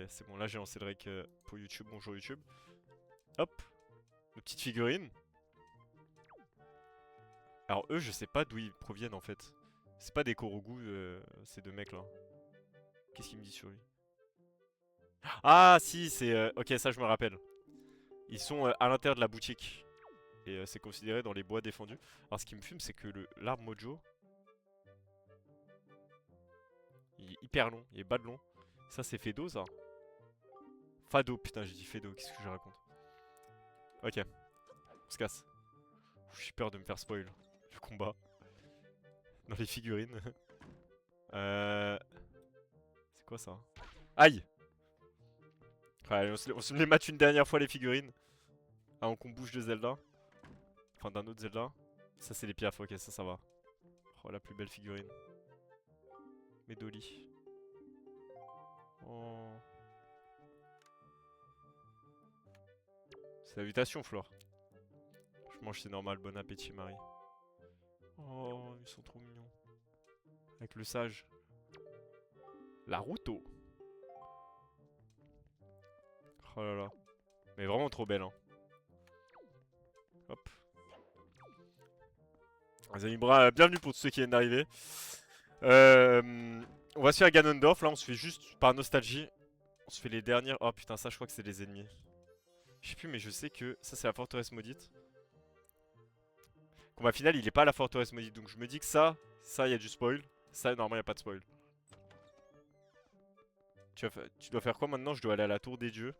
c'est bon, là j'ai lancé le rec pour YouTube. Bonjour YouTube. Hop, nos petites figurines. Alors eux, je sais pas d'où ils proviennent en fait. C'est pas des Korogu, ces deux mecs là. Qu'est-ce qu'il me dit sur lui? Ah si, c'est... ok, ça je me rappelle. Ils sont à l'intérieur de la boutique. Et c'est considéré dans les bois défendus. Alors ce qui me fume, c'est que l'arbre Mojo, il est hyper long, il est bas de long. Ça c'est Fedo ça. Fado, putain j'ai dit Fedo, qu'est-ce que je raconte? Ok, on se casse. J'ai peur de me faire spoil. Le combat. Dans les figurines. C'est quoi ça? Aïe! Allez, on se les mate une dernière fois les figurines. Avant qu'on bouge de Zelda. Enfin d'un autre Zelda. Ça c'est les piafs, ok ça va. Oh la plus belle figurine. Medoli. Oh. Salutations Flore. Je mange c'est normal, bon appétit Marie. Oh ils sont trop mignons. Avec le sage. Naruto. Oh là là. Mais vraiment trop belle hein. Hop. Les amis, bienvenue pour tous ceux qui viennent d'arriver. On va se faire Ganondorf. Là, on se fait juste par nostalgie. On se fait les dernières. Oh putain, ça, je crois que c'est les ennemis. Je sais plus, mais je sais que ça, c'est la forteresse maudite. Combat final, il est pas à la forteresse maudite. Donc, je me dis que ça, il y a du spoil. Ça, normalement, il n'y a pas de spoil. Tu dois faire quoi maintenant? Je dois aller à la tour des dieux.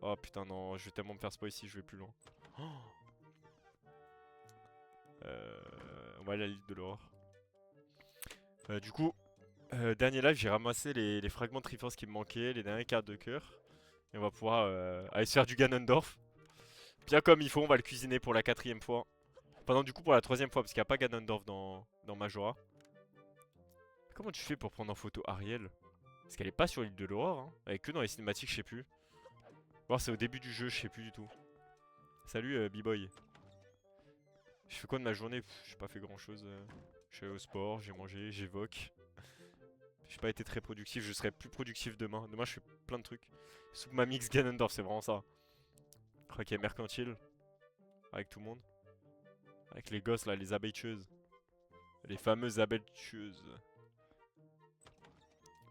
Oh putain, non, je vais tellement me faire spoil ici, je vais plus loin. Oh. On va aller à l'île de l'aurore. Du coup, dernier live, j'ai ramassé les fragments de Triforce qui me manquaient, les dernières cartes de cœur. Et on va pouvoir aller se faire du Ganondorf. Bien comme il faut, on va le cuisiner pour la 4ème fois. Enfin non, du coup pour la 3ème fois, parce qu'il n'y a pas Ganondorf dans Majora. Comment tu fais pour prendre en photo Ariel? Parce qu'elle est pas sur l'île de l'aurore, hein. Elle est que dans les cinématiques, je sais plus. Voir c'est au début du jeu, je sais plus du tout. Salut B-Boy. Je fais quoi de ma journée? J'ai pas fait grand chose. Je suis allé au sport, j'ai mangé, j'évoque. J'ai pas été très productif, je serai plus productif demain. Demain je fais plein de trucs. Soupe ma mix Ganondorf, c'est vraiment ça. Je crois qu'il y a mercantile. Avec tout le monde. Avec les gosses là, les abeilles tueuses. Les fameuses abeilles tueuses.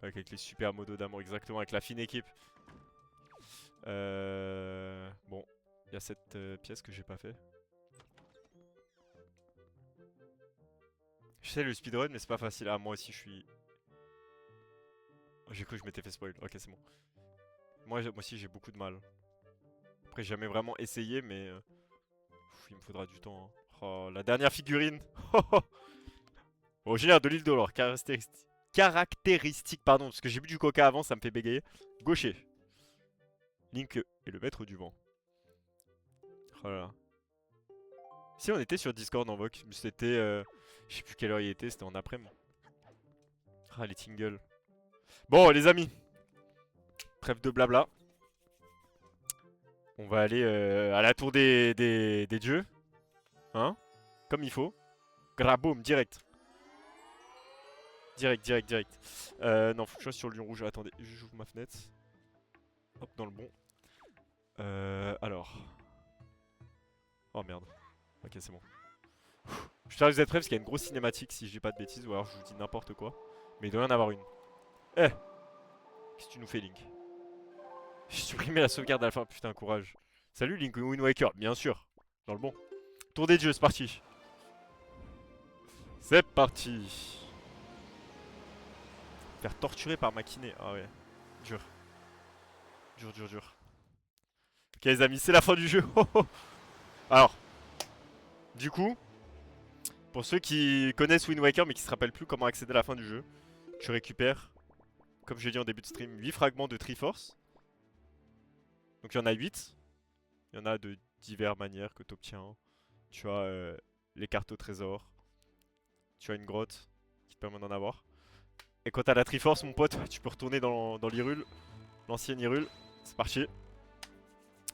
Avec les super modos d'amour, exactement, avec la fine équipe. Bon, il y a cette pièce que j'ai pas fait. Je sais le speedrun, mais c'est pas facile. Ah, moi aussi je suis... J'ai cru que je m'étais fait spoil. Ok, c'est bon. Moi aussi j'ai beaucoup de mal. Après, j'ai jamais vraiment essayé, mais... il me faudra du temps. Hein. Oh, la dernière figurine. Originaire de l'île de l'or. Caractéristique, pardon, parce que j'ai bu du coca avant, ça me fait bégayer. Gaucher. Link est le maître du vent. Oh là là. Si on était sur Discord en voc, c'était... je sais plus quelle heure il était, c'était en après-midi. Ah, les tingles. Bon, les amis. Trêve de blabla. On va aller à la tour des dieux. Hein? Comme il faut. Graboum, direct. Direct. Non, faut que je sois sur le lion rouge. Attendez, j'ouvre ma fenêtre. Hop, dans le bon. Alors. Oh merde. Ok, c'est bon. Je suis vous êtes prêts parce qu'il y a une grosse cinématique si je dis pas de bêtises ou alors je vous dis n'importe quoi. Mais il doit y en avoir une. Eh! Qu'est-ce que tu nous fais, Link? J'ai supprimé la sauvegarde à la fin. Putain, courage. Salut, Link Wind Waker, bien sûr. Dans le bon. Tour des dieux, c'est parti. C'est parti. Faire torturer par Makiné. Ah ouais. Dur. Dur. Ok, les amis, c'est la fin du jeu. Alors, du coup, pour ceux qui connaissent Wind Waker mais qui se rappellent plus comment accéder à la fin du jeu, tu récupères, comme je l'ai dit en début de stream, 8 fragments de Triforce. Donc il y en a 8. Il y en a de diverses manières que tu obtiens. Tu as les cartes au trésor. Tu as une grotte qui te permet d'en avoir. Et quand t'as la Triforce, mon pote, tu peux retourner dans l'Hyrule, l'ancienne Hyrule. C'est parti.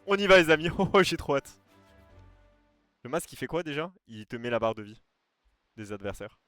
On y va, les amis. Oh, j'ai trop hâte. Le masque, il fait quoi déjà? Il te met la barre de vie des adversaires.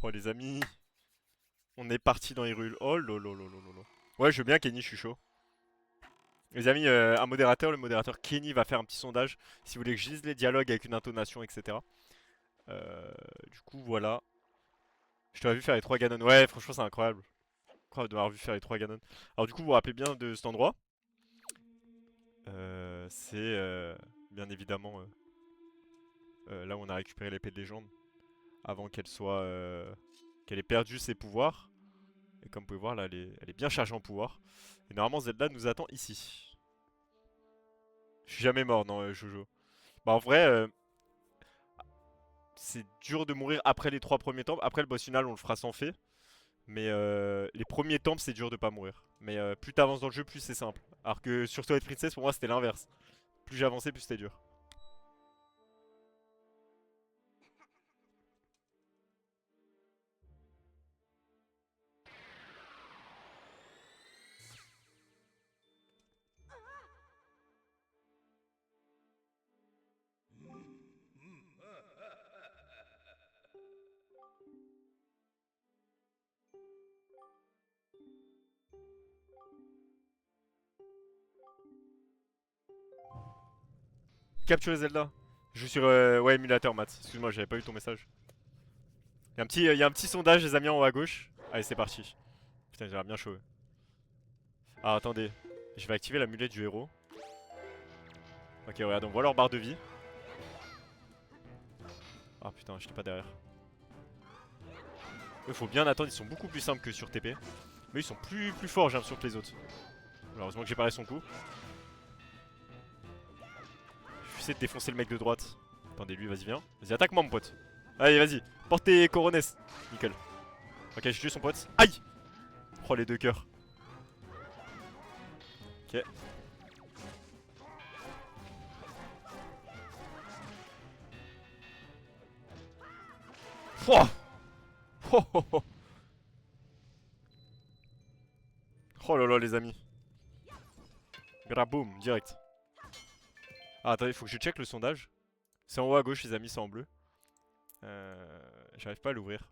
Oh les amis, on est parti dans Hyrule. Oh lolololololo. Ouais, je veux bien Kenny, je suis chaud. Les amis, un modérateur, le modérateur Kenny va faire un petit sondage. Si vous voulez que je lise les dialogues avec une intonation, etc. Du coup, voilà. Je t'aurais vu faire les 3 Ganon. Ouais, franchement, c'est incroyable. Incroyable de m'avoir vu faire les 3 Ganon. Alors, du coup, vous vous rappelez bien de cet endroit. C'est bien évidemment là où on a récupéré l'épée de légende. Avant qu'elle soit. Qu'elle ait perdu ses pouvoirs. Et comme vous pouvez voir, là, elle est bien chargée en pouvoir. Et normalement, Zelda nous attend ici. Je suis jamais mort dans Jojo. Bah, en vrai, c'est dur de mourir après les 3 premiers temples. Après le boss final, on le fera sans fait. Mais les premiers temples, c'est dur de pas mourir. Mais plus t'avances dans le jeu, plus c'est simple. Alors que sur Twilight Princess, pour moi, c'était l'inverse. Plus j'avançais, plus c'était dur. Capturer Zelda. Je suis sur ouais, émulateur, Matt. Excuse-moi, j'avais pas eu ton message. Il y a un petit sondage, les amis, en haut à gauche. Allez, c'est parti. Putain, j'ai l'air bien chaud. Ah, attendez. Je vais activer l'amulette du héros. Ok, regarde, on voit leur barre de vie. Ah putain, j'étais pas derrière. Il faut bien attendre, ils sont beaucoup plus simples que sur TP. Mais ils sont plus forts, j'ai l'impression, que les autres. Heureusement que j'ai paré son coup. Je vais essayer de défoncer le mec de droite. Attendez, lui, vas-y, viens. Vas-y, attaque-moi, mon pote. Allez, vas-y. Porte tes coronesses. Nickel. Ok, j'ai tué son pote. Aïe. Oh, les deux cœurs. Ok. Pouah. Oh, oh, oh. Oh là là, les amis. Graboum, direct. Ah, attendez, faut que je check le sondage. C'est en haut à gauche, les amis, c'est en bleu. J'arrive pas à l'ouvrir.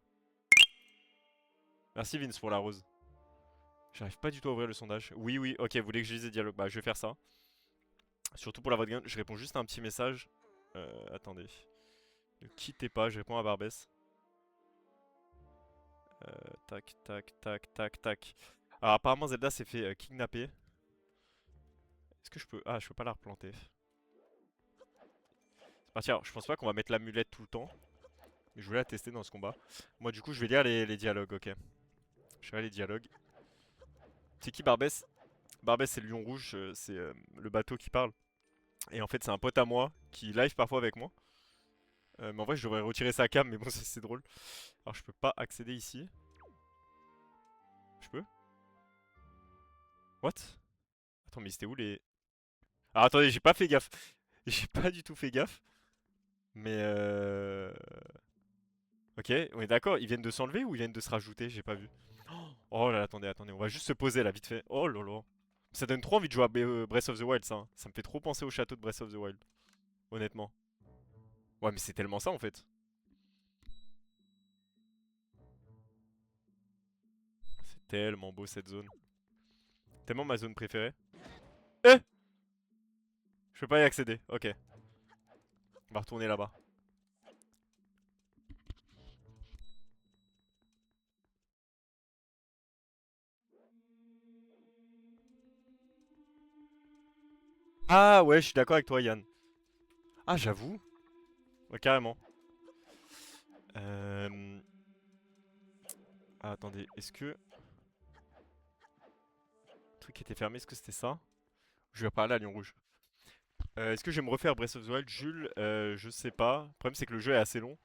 Merci Vince pour la rose. J'arrive pas du tout à ouvrir le sondage. Oui, oui, ok, vous voulez que je lise les dialogues? Bah, je vais faire ça. Surtout pour la vote gain, je réponds juste à un petit message. Attendez. Ne quittez pas, je réponds à Barbès. Tac, tac, tac, tac, tac. Alors, apparemment, Zelda s'est fait kidnapper. Est-ce que je peux. Ah, je peux pas la replanter. C'est parti. Alors, je pense pas qu'on va mettre l'amulette tout le temps. Mais je voulais la tester dans ce combat. Moi, du coup, je vais lire les dialogues, ok. Je vais lire les dialogues. C'est qui Barbès? Barbès, c'est le lion rouge, c'est le bateau qui parle. Et en fait, c'est un pote à moi qui live parfois avec moi. Mais en vrai, je devrais retirer sa cam, mais bon, c'est drôle. Alors, je peux pas accéder ici. Je peux? What? Attends, mais c'était où les. Ah, attendez, j'ai pas fait gaffe. J'ai pas du tout fait gaffe. Mais ok, on est d'accord, ils viennent de s'enlever ou ils viennent de se rajouter? J'ai pas vu. Oh là là, attendez, attendez, on va juste se poser là, vite fait. Oh là là. Ça donne trop envie de jouer à Breath of the Wild, ça, hein. Ça me fait trop penser au château de Breath of the Wild. Honnêtement. Ouais, mais c'est tellement ça en fait. C'est tellement beau cette zone. Tellement ma zone préférée. Eh! Je peux pas y accéder, ok. On va retourner là-bas. Ah ouais, je suis d'accord avec toi, Yann. Ah, j'avoue. Ouais, carrément. Euh... Ah, attendez, est-ce que... Le truc qui était fermé, est-ce que c'était ça? Je vais parler à Lion Rouge. Est-ce que je vais me refaire Breath of the Wild, Jules? Je sais pas. Le problème, c'est que le jeu est assez long.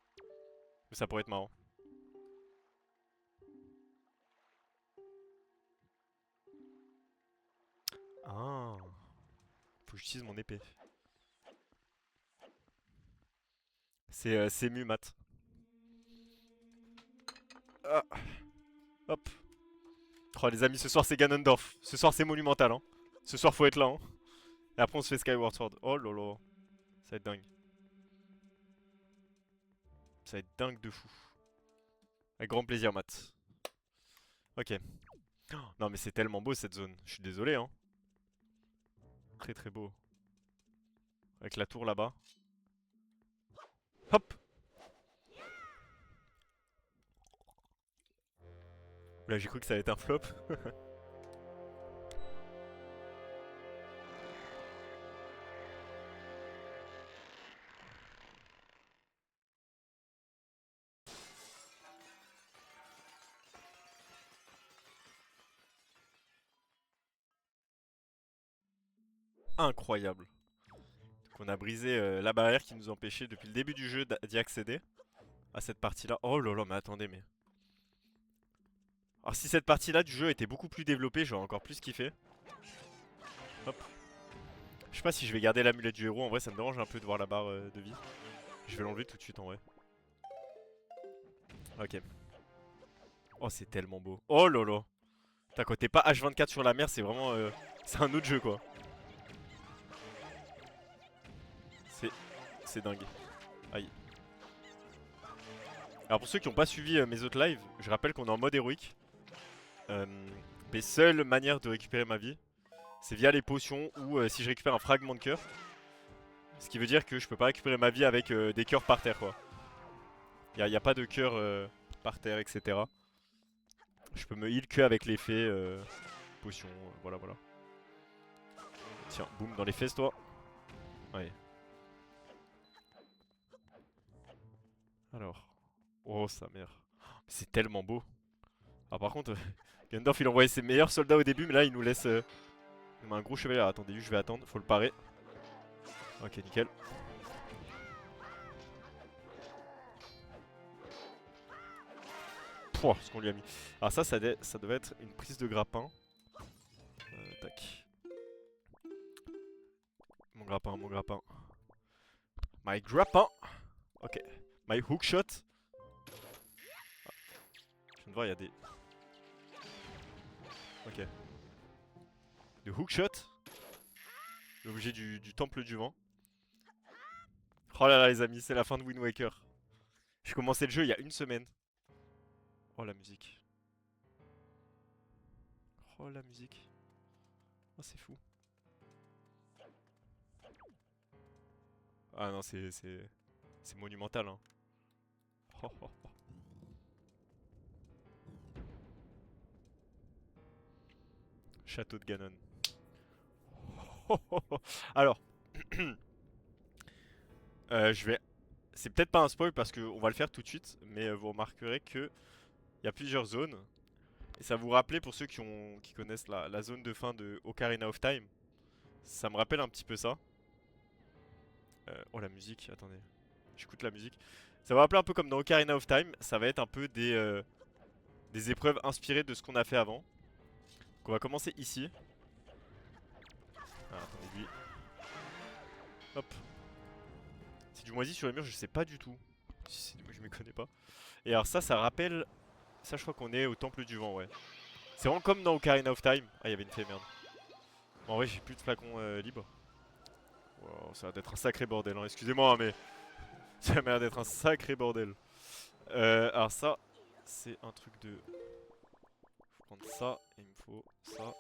Mais ça pourrait être marrant. Ah. Faut que j'utilise mon épée. C'est mu, Matt. Ah. Hop. Oh, les amis, ce soir, c'est Ganondorf. Ce soir, c'est monumental, hein. Ce soir, faut être là, hein. Et après, on se fait Skyward Sword. Oh lolo. Ça va être dingue. Ça va être dingue de fou. Avec grand plaisir, Matt. Ok. Oh, non, mais c'est tellement beau cette zone. Je suis désolé, hein. Très très beau. Avec la tour là-bas. Hop! Là, j'ai cru que ça allait être un flop. Incroyable. Donc on a brisé la barrière qui nous empêchait depuis le début du jeu d'y accéder à cette partie-là. Oh là là, mais attendez, mais... Alors si cette partie-là du jeu était beaucoup plus développée, j'aurais encore plus kiffé. Hop. Je sais pas si je vais garder l'amulette du héros, en vrai ça me dérange un peu de voir la barre de vie. Je vais l'enlever tout de suite en vrai. Ok. Oh c'est tellement beau. Oh là là. Putain, quand t'es pas H24 sur la mer, c'est vraiment... c'est un autre jeu quoi. C'est dingue. Aïe. Alors pour ceux qui n'ont pas suivi mes autres lives, je rappelle qu'on est en mode héroïque. Mes seules manières de récupérer ma vie, c'est via les potions ou si je récupère un fragment de cœur. Ce qui veut dire que je peux pas récupérer ma vie avec des cœurs par terre quoi. Y a pas de cœur par terre, etc. Je peux me heal que avec l'effet potion, voilà voilà. Tiens, boum, dans les fesses toi. Ouais. Alors. Oh sa mère. C'est tellement beau. Ah par contre, Gandalf il envoyait ses meilleurs soldats au début, mais là il nous laisse il met un gros chevalier. Alors, attendez, je vais attendre, faut le parer. Ok, nickel. Pouah, ce qu'on lui a mis. Alors ça devait être une prise de grappin. Tac. Mon grappin, mon grappin. My grappin. Ok. My hookshot. Ah. Je viens de voir, il y a des... Ok. Le hookshot. L'objet du temple du vent. Oh là là les amis, c'est la fin de Wind Waker. J'ai commencé le jeu il y a une semaine. Oh la musique. Oh la musique. Oh c'est fou. Ah non c'est monumental hein. Oh, oh, oh. Château de Ganon. Oh, oh, oh. Alors, je vais... C'est peut-être pas un spoil parce qu'on va le faire tout de suite, mais vous remarquerez que il y a plusieurs zones. Et ça vous rappelait pour ceux qui connaissent la zone de fin de Ocarina of Time. Ça me rappelle un petit peu ça. Oh la musique, attendez. J'écoute la musique. Ça va rappeler un peu comme dans Ocarina of Time. Ça va être un peu des épreuves inspirées de ce qu'on a fait avant. Donc on va commencer ici. Ah, attendez lui. Hop. C'est du moisi sur les murs, je sais pas du tout. Je m'y connais pas. Et alors ça rappelle... Ça je crois qu'on est au temple du vent, ouais. C'est vraiment comme dans Ocarina of Time. Ah, il y avait une fée, merde. Bon, en vrai, j'ai plus de flacons libres. Wow, ça va être un sacré bordel, hein. Excusez-moi, hein, mais ça m'a l'air d'être un sacré bordel. Alors ça, c'est un truc de... Faut prendre ça, et il me faut ça.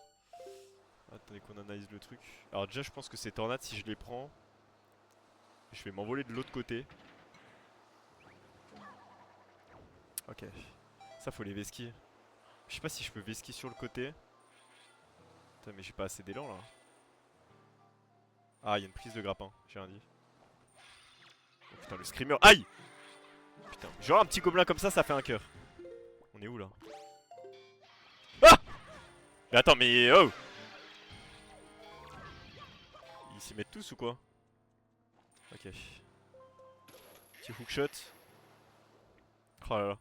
Attendez qu'on analyse le truc. Alors déjà, je pense que ces tornades, si je les prends, je vais m'envoler de l'autre côté. Ok. Ça, faut les vesquis. Je sais pas si je peux vesquis sur le côté. Putain, mais j'ai pas assez d'élan là. Ah, il y a une prise de grappin, j'ai rien dit. Oh putain, le screamer. Aïe! Putain, genre un petit gobelin comme ça fait un cœur. On est où là? Ah! Mais attends, mais oh! Ils s'y mettent tous ou quoi? Ok. Petit hookshot. Oh là là.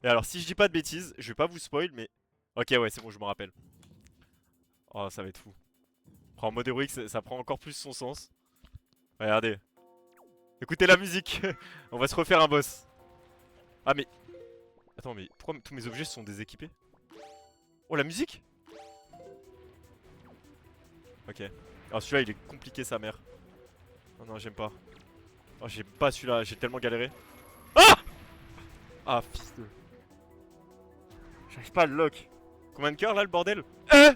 Et alors, si je dis pas de bêtises, je vais pas vous spoil, mais... Ok, ouais, c'est bon, je me rappelle. Oh, ça va être fou. En mode héroïque, ça prend encore plus son sens. Regardez. Écoutez la musique. On va se refaire un boss. Ah, mais... Attends, mais pourquoi tous mes objets sont déséquipés? Oh, la musique? Ok. Alors celui-là, il est compliqué, sa mère. Oh non, j'aime pas. Oh, j'aime pas celui-là, j'ai tellement galéré. Ah! Ah, fils de... J'arrive pas à le lock. Combien de cœurs là le bordel? Putain,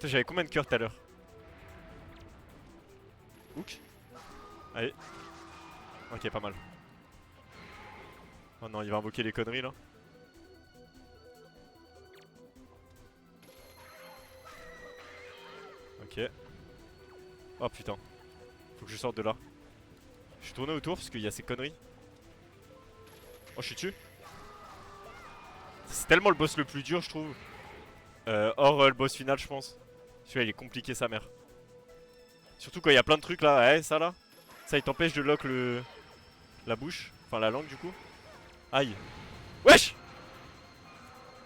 j'avais combien de cœurs tout à l'heure? Hook. Allez. Ok, pas mal. Oh non, il va invoquer les conneries là. Ok. Oh putain. Faut que je sorte de là. Je suis tourné autour parce qu'il y a ces conneries. Oh, je suis dessus. C'est tellement le boss le plus dur, je trouve. Hors le boss final, je pense. Celui-là, il est compliqué, sa mère. Surtout quand il y a plein de trucs là. Ouais, ça là. Ça, il t'empêche de lock la bouche. Enfin, la langue, du coup. Aïe. Wesh!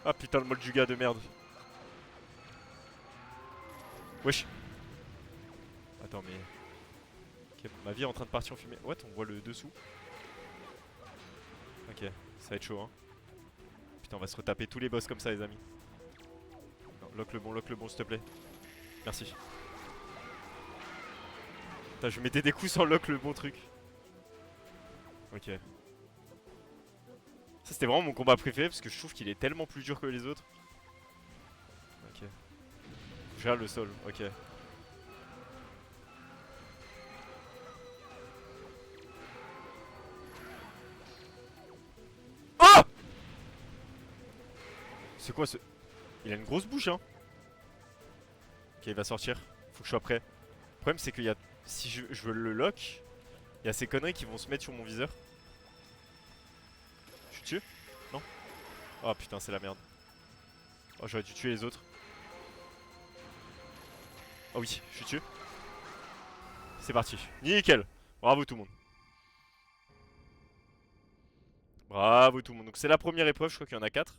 Ah putain, le Molduga de merde. Wesh. Attends, mais. Ok, ma vie est en train de partir en fumée. What? On voit le dessous. Ok, ça va être chaud, hein. Putain, on va se retaper tous les boss comme ça, les amis. Non, lock le bon, s'il te plaît. Merci. Putain, je mettais des coups sans lock le bon truc. Ok. Ça, c'était vraiment mon combat préféré parce que je trouve qu'il est tellement plus dur que les autres. Ok. Je regarde le sol, ok. Oh! C'est quoi ce... Il a une grosse bouche, hein. Ok, il va sortir. Faut que je sois prêt. Le problème, c'est qu'il y a... Si je veux le lock, il y a ces conneries qui vont se mettre sur mon viseur. Je suis dessus? Non? Oh putain, c'est la merde. Oh, j'aurais dû tuer les autres. Oh oui, je suis dessus. C'est parti. Nickel. Bravo tout le monde. Bravo tout le monde. Donc c'est la première épreuve, je crois qu'il y en a 4.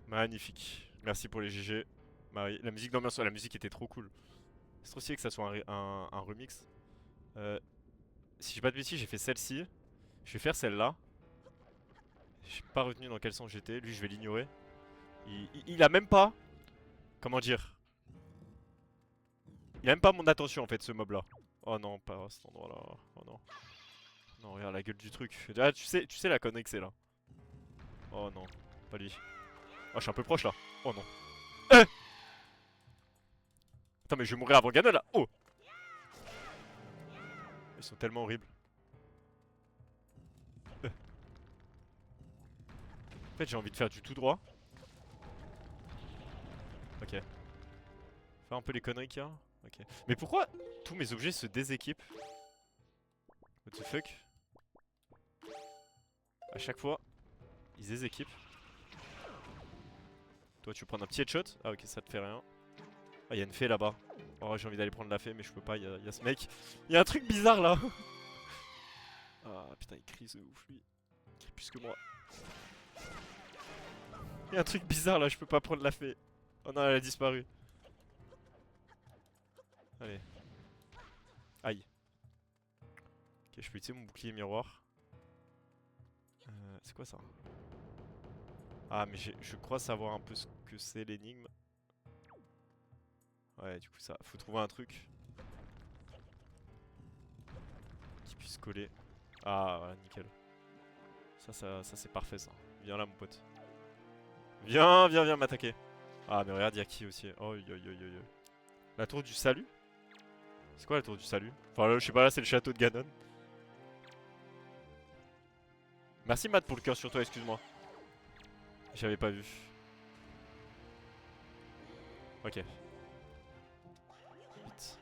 Magnifique. Merci pour les GG. Marie. La musique d'ambiance, la musique était trop cool. C'est trop stylé que ça soit un remix. Si j'ai pas de bêtises, j'ai fait celle-ci. Je vais faire celle-là. J'ai pas retenu dans quel sens j'étais. Lui, je vais l'ignorer. Il a même pas... Comment dire? Il a même pas mon attention en fait, ce mob là. Oh non, pas à cet endroit là. Oh non. Non, regarde la gueule du truc. Ah, tu sais la connerie que c'est là. Oh non, pas lui. Oh, je suis un peu proche là. Oh non. Attends, mais je vais mourir avant Ganon là. Oh! Ils sont tellement horribles. En fait, j'ai envie de faire du tout droit. Ok. Faire un peu les conneries qu'il y a. Ok. Mais pourquoi tous mes objets se déséquipent? What the fuck? À chaque fois, ils déséquipent. Toi, tu veux prendre un petit headshot? Ah, ok, ça te fait rien. Ah, y'a une fée là-bas. Oh, j'ai envie d'aller prendre la fée, mais je peux pas. Y'a ce mec. Y'a un truc bizarre là. Ah, putain, il crie, ce ouf lui. Il crie plus que moi. Y'a un truc bizarre là, je peux pas prendre la fée. Oh non, elle a disparu. Allez. Aïe. Ok, je peux utiliser mon bouclier miroir. C'est quoi ça? Ah, mais je crois savoir un peu ce que c'est l'énigme. Ouais, du coup, ça. Faut trouver un truc qui puisse coller. Ah, voilà, nickel. Ça c'est parfait ça. Viens là, mon pote. Viens m'attaquer. Ah, mais regarde, y'a qui aussi. Oh, la tour du salut? C'est quoi la tour du salut? Enfin, là, je sais pas, là, c'est le château de Ganon. Merci, Matt, pour le cœur sur toi, excuse-moi. J'avais pas vu. Ok. Vite.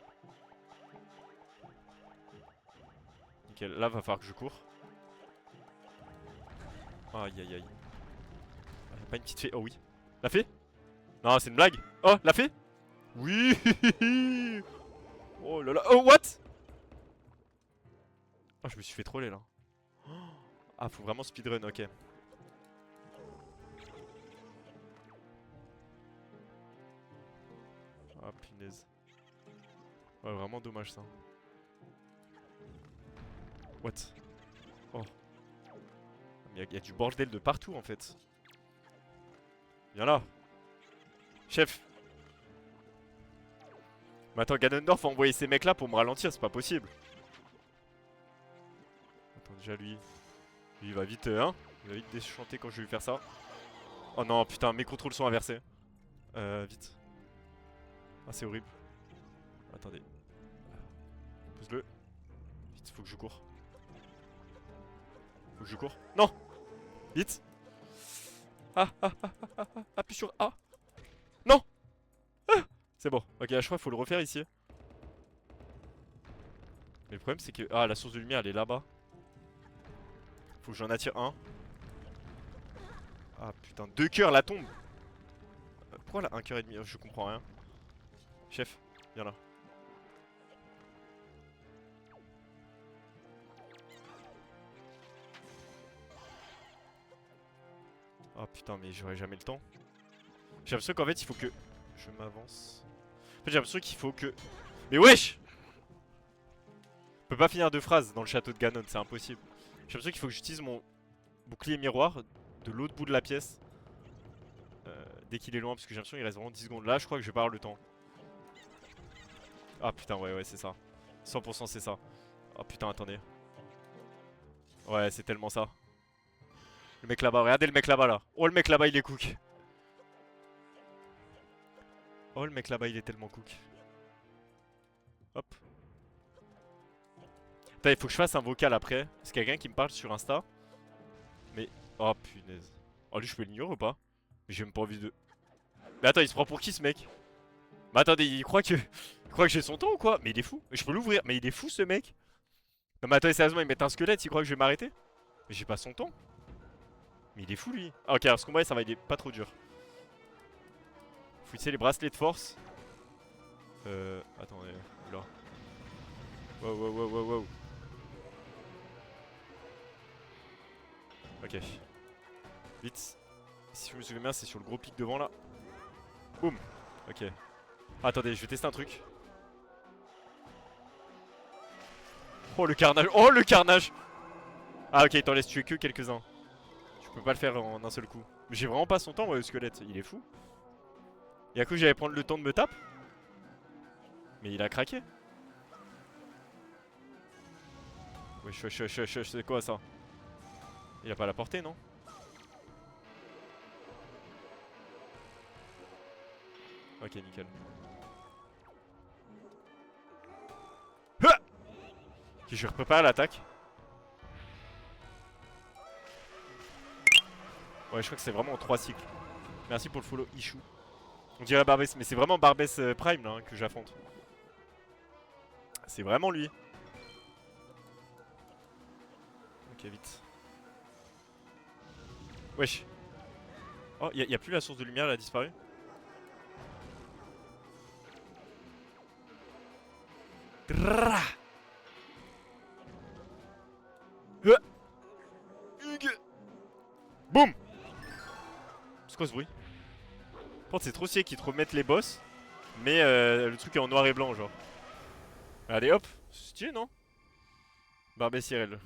Nickel. Là, va falloir que je cours. Aïe aïe aïe. Y'a pas une petite fée? Oh oui. La fée? Non, c'est une blague. Oh, la fée? Oui. Oh là là. Oh, what? Oh, je me suis fait troller là. Ah, faut vraiment speedrun, ok. Ah, punaise. Ouais, vraiment dommage ça. What? Oh. Mais y a du bordel de partout en fait. Viens là. Chef. Mais attends, Ganondorf a envoyé ces mecs là pour me ralentir, c'est pas possible. Attends, Déjà lui. Lui il va vite, hein. Il va vite déchanter quand je vais lui faire ça. Oh non, putain, mes contrôles sont inversés. Vite. Ah, c'est horrible. Attendez. Pose-le. Vite, faut que je cours. Faut que je cours. Non! Vite! Appuie sur A. Non! Ah, c'est bon. Ok, je crois qu'il faut le refaire ici. Mais le problème c'est que... Ah, la source de lumière elle est là-bas. Faut que j'en attire un. Ah putain, 2 cœurs la tombe. Pourquoi là 1 cœur et demi? Je comprends rien. Chef, viens là. Ah putain, mais j'aurai jamais le temps. J'ai l'impression qu'en fait il faut que... Je m'avance. En fait j'ai l'impression qu'il faut que... Mais wesh! Je peux pas finir deux phrases dans le château de Ganon, c'est impossible. J'ai l'impression qu'il faut que j'utilise mon bouclier miroir de l'autre bout de la pièce. Dès qu'il est loin, parce que j'ai l'impression qu'il reste vraiment 10 secondes. Là je crois que je vais pas avoir le temps. Ah putain, ouais c'est ça. 100% c'est ça. Oh putain, attendez. Ouais, c'est tellement ça. Le mec là-bas, regardez le mec là-bas là. Oh le mec là-bas il est cook. Oh le mec là-bas il est tellement cook. Hop. Putain, il faut que je fasse un vocal après. C'est quelqu'un qui me parle sur Insta. Mais... Oh punaise. Oh lui je peux l'ignorer ou pas? Mais j'ai même pas envie de... Mais attends, il se prend pour qui ce mec? Mais attendez, il croit que... Il croit que j'ai son temps ou quoi? Mais il est fou. Mais je peux l'ouvrir. Mais il est fou ce mec. Non mais attendez, sérieusement, il met un squelette, il croit que je vais m'arrêter? Mais j'ai pas son temps. Mais il est fou lui. Ah ok, alors ce combat ça va, il est pas trop dur. Faut utiliser les bracelets de force. Attendez, là. Wow. Ok. Vite. Si je me souviens bien, c'est sur le gros pic devant là. Boum. Ok. Attendez, je vais tester un truc. Oh le carnage. Oh le carnage. Ah ok, t'en laisses tuer que quelques-uns. Tu peux pas le faire en un seul coup. Mais j'ai vraiment pas son temps, moi, le squelette. Il est fou. Il a cru que j'allais prendre le temps de me taper. Mais il a craqué. Wesh, c'est quoi ça? Il a pas la portée, non? Ok, nickel. Ok, je vais préparer l'attaque. Ouais, je crois que c'est vraiment en 3 cycles. Merci pour le follow, Ishu. On dirait Barbès, mais c'est vraiment Barbès Prime là, hein, que j'affronte. C'est vraiment lui. Ok, vite. Wesh. Oh, y a plus la source de lumière, elle a disparu. Boum. C'est quoi ce bruit? Par contre, c'est trop stylé qu'ils te remettent les boss, mais le truc est en noir et blanc, genre. Allez hop, c'est stylé, non? Barbet Cyril.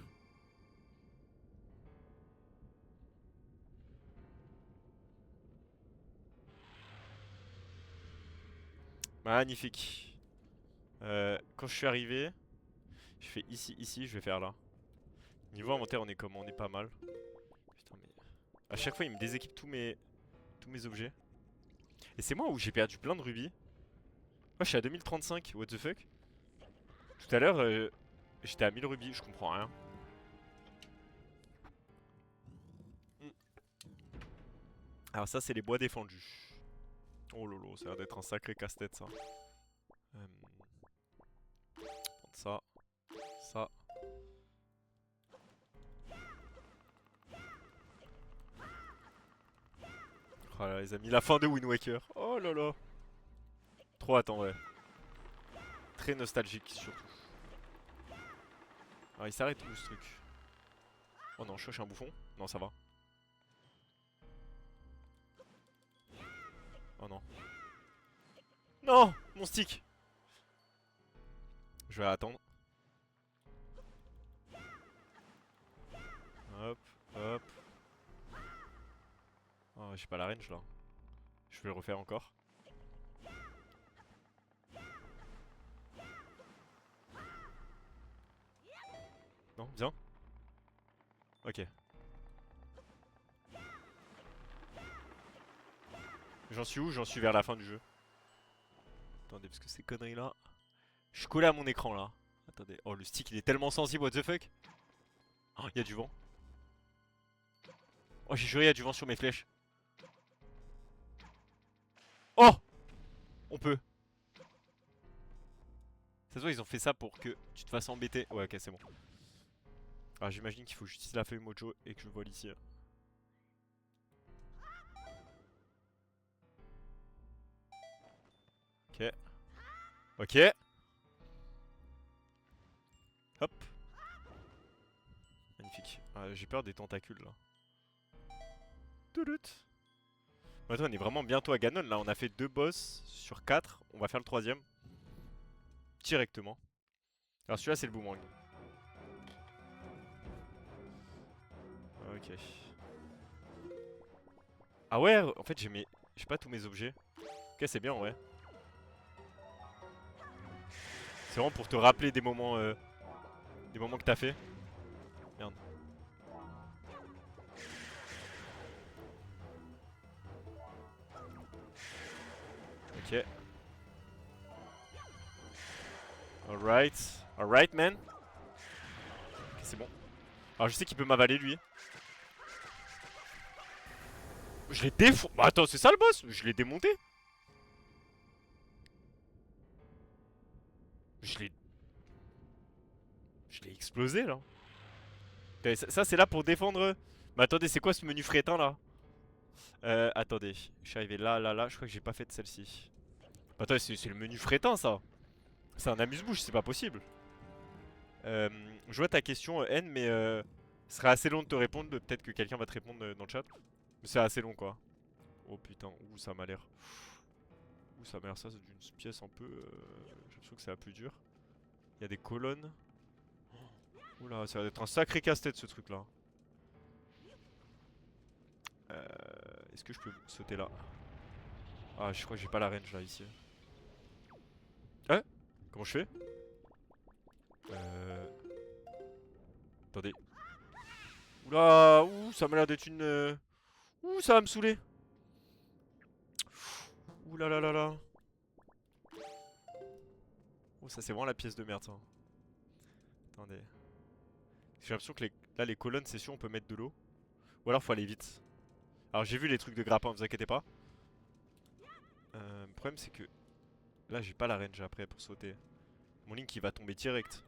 Magnifique. Quand je suis arrivé, je fais ici, je vais faire là. Niveau inventaire, on est comment? On est pas mal. Putain, mais... À chaque fois, il me déséquipe tous mes objets. Et c'est moi où j'ai perdu plein de rubis. Moi, je suis à 2035, what the fuck? Tout à l'heure, j'étais à 1000 rubis, je comprends rien. Alors ça, c'est les bois défendus. Oh lolo, ça a l'air d'être un sacré casse-tête, ça. Prendre ça. Ça. Oh là, les amis, la fin de Wind Waker. Oh là là. Trop attends, ouais. Très nostalgique, surtout. Alors, il s'arrête où, ce truc? Oh non, je suis un bouffon. Non, ça va. Oh non. Non, mon stick. Je vais attendre. Hop, hop. Oh, j'ai pas la range là. Je vais le refaire encore. Non, viens. Ok. J'en suis où? J'en suis vers la fin du jeu. Attendez, parce que ces conneries là. Je suis collé à mon écran là. Attendez. Oh, le stick il est tellement sensible, what the fuck? Oh, il y a du vent. Oh, j'ai juré, il y a du vent sur mes flèches. Oh! On peut. Ça se voit, ils ont fait ça pour que tu te fasses embêter. Ouais, ok, c'est bon. Alors, j'imagine qu'il faut que j'utilise la feuille mojo et que je vole ici. Ok. Ok. Hop. Magnifique. Ah, j'ai peur des tentacules là. Toulout. Attends, on est vraiment bientôt à Ganon là. On a fait 2 boss sur 4. On va faire le 3ème. Directement. Alors celui-là c'est le boomerang. Ok. Ah ouais, en fait j'ai pas tous mes objets. Ok, c'est bien ouais. C'est vraiment pour te rappeler des moments que t'as fait. Merde. Ok. Alright. Alright man. Ok, c'est bon. Alors je sais qu'il peut m'avaler lui. Je l'ai défoncé. Bah attends, c'est ça le boss? Je l'ai démonté. Je l'ai... Je l'ai explosé là. Ça c'est là pour défendre. Mais attendez, c'est quoi ce menu frétin là? Attendez. Je suis arrivé là, là, là. Je crois que j'ai pas fait de celle-ci. Bah, attendez, c'est le menu frétin ça. C'est un amuse-bouche, c'est pas possible. Je vois ta question N, mais ce serait assez long de te répondre. Peut-être que quelqu'un va te répondre dans le chat. Mais c'est assez long quoi. Oh putain, ouh ça m'a l'air. Ouh ça m'a l'air ça, c'est d'une pièce un peu. J'ai l'impression que c'est un peu dur. Il y a des colonnes. Oula, ça va être un sacré casse-tête ce truc là. Est-ce que je peux sauter là? Ah, je crois que j'ai pas la range là ici. Hein? Comment je fais? Euh... Attendez. Oula, ouh, ça m'a l'air d'être une. Ouh, ça va me saouler. Ouh là là là là. Oh, ça c'est vraiment la pièce de merde ça. Attendez. J'ai l'impression que là les colonnes c'est sûr on peut mettre de l'eau. Ou alors faut aller vite. Alors j'ai vu les trucs de grappin, vous inquiétez pas. Le problème c'est que là j'ai pas la range après pour sauter. Mon Link il va tomber direct.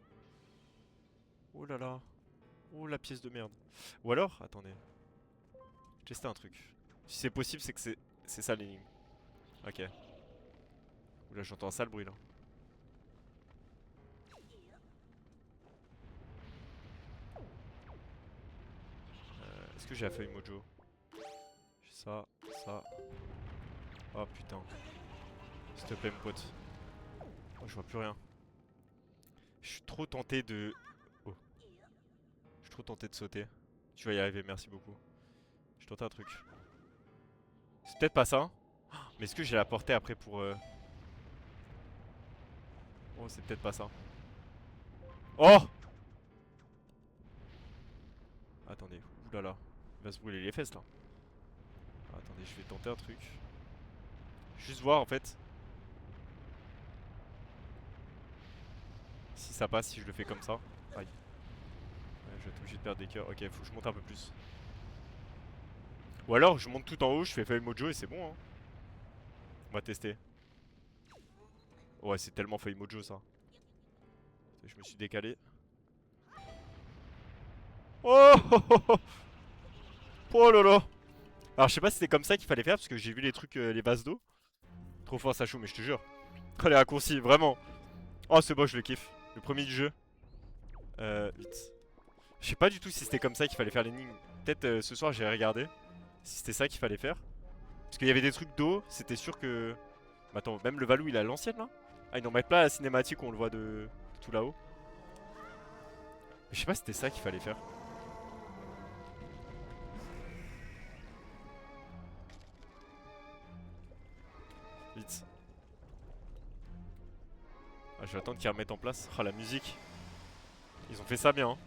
Oh là là. Oh la pièce de merde. Ou alors, attendez. Tester un truc. Si c'est possible c'est que c'est ça l'énigme. Ok. Ouh là j'entends un sale bruit là. Est-ce que j'ai la feuille mojo? J'ai ça, ça. Oh putain. S'il te plaît mon pote. Oh je vois plus rien. Je suis trop tenté de... Oh. Je suis trop tenté de sauter. Tu vas y arriver, merci beaucoup. Je tentais un truc. C'est peut-être pas ça. Mais est-ce que j'ai la portée après pour... Oh c'est peut-être pas ça. Oh! Attendez, oulala. Il va se brûler les fesses là. Attendez, je vais tenter un truc. Juste voir en fait. Si ça passe, si je le fais comme ça. Aïe. Ouais, je vais être obligé de perdre des cœurs. Ok, faut que je monte un peu plus. Ou alors je monte tout en haut, je fais feuille mojo et c'est bon hein. On va tester. Ouais, c'est tellement feuille mojo ça. Je me suis décalé. Oh, oh, oh, oh. Oh là là. Alors je sais pas si c'était comme ça qu'il fallait faire parce que j'ai vu les trucs, les vases d'eau. Trop fort ça chaud mais je te jure. Oh les raccourcis, vraiment. Oh c'est bon, je le kiffe. Le premier du jeu. Vite. Je sais pas du tout si c'était comme ça qu'il fallait faire l'énigme. Peut-être ce soir j'ai regardé. Si c'était ça qu'il fallait faire. Parce qu'il y avait des trucs d'eau, c'était sûr que... Mais attends, même le Valou il a l'ancienne là? Ah ils n'en mettent pas la cinématique où on le voit de tout là-haut. Mais je sais pas si c'était ça qu'il fallait faire. Vite. Ah, je vais attendre qu'ils remettent en place. Ah la musique. Ils ont fait ça bien hein.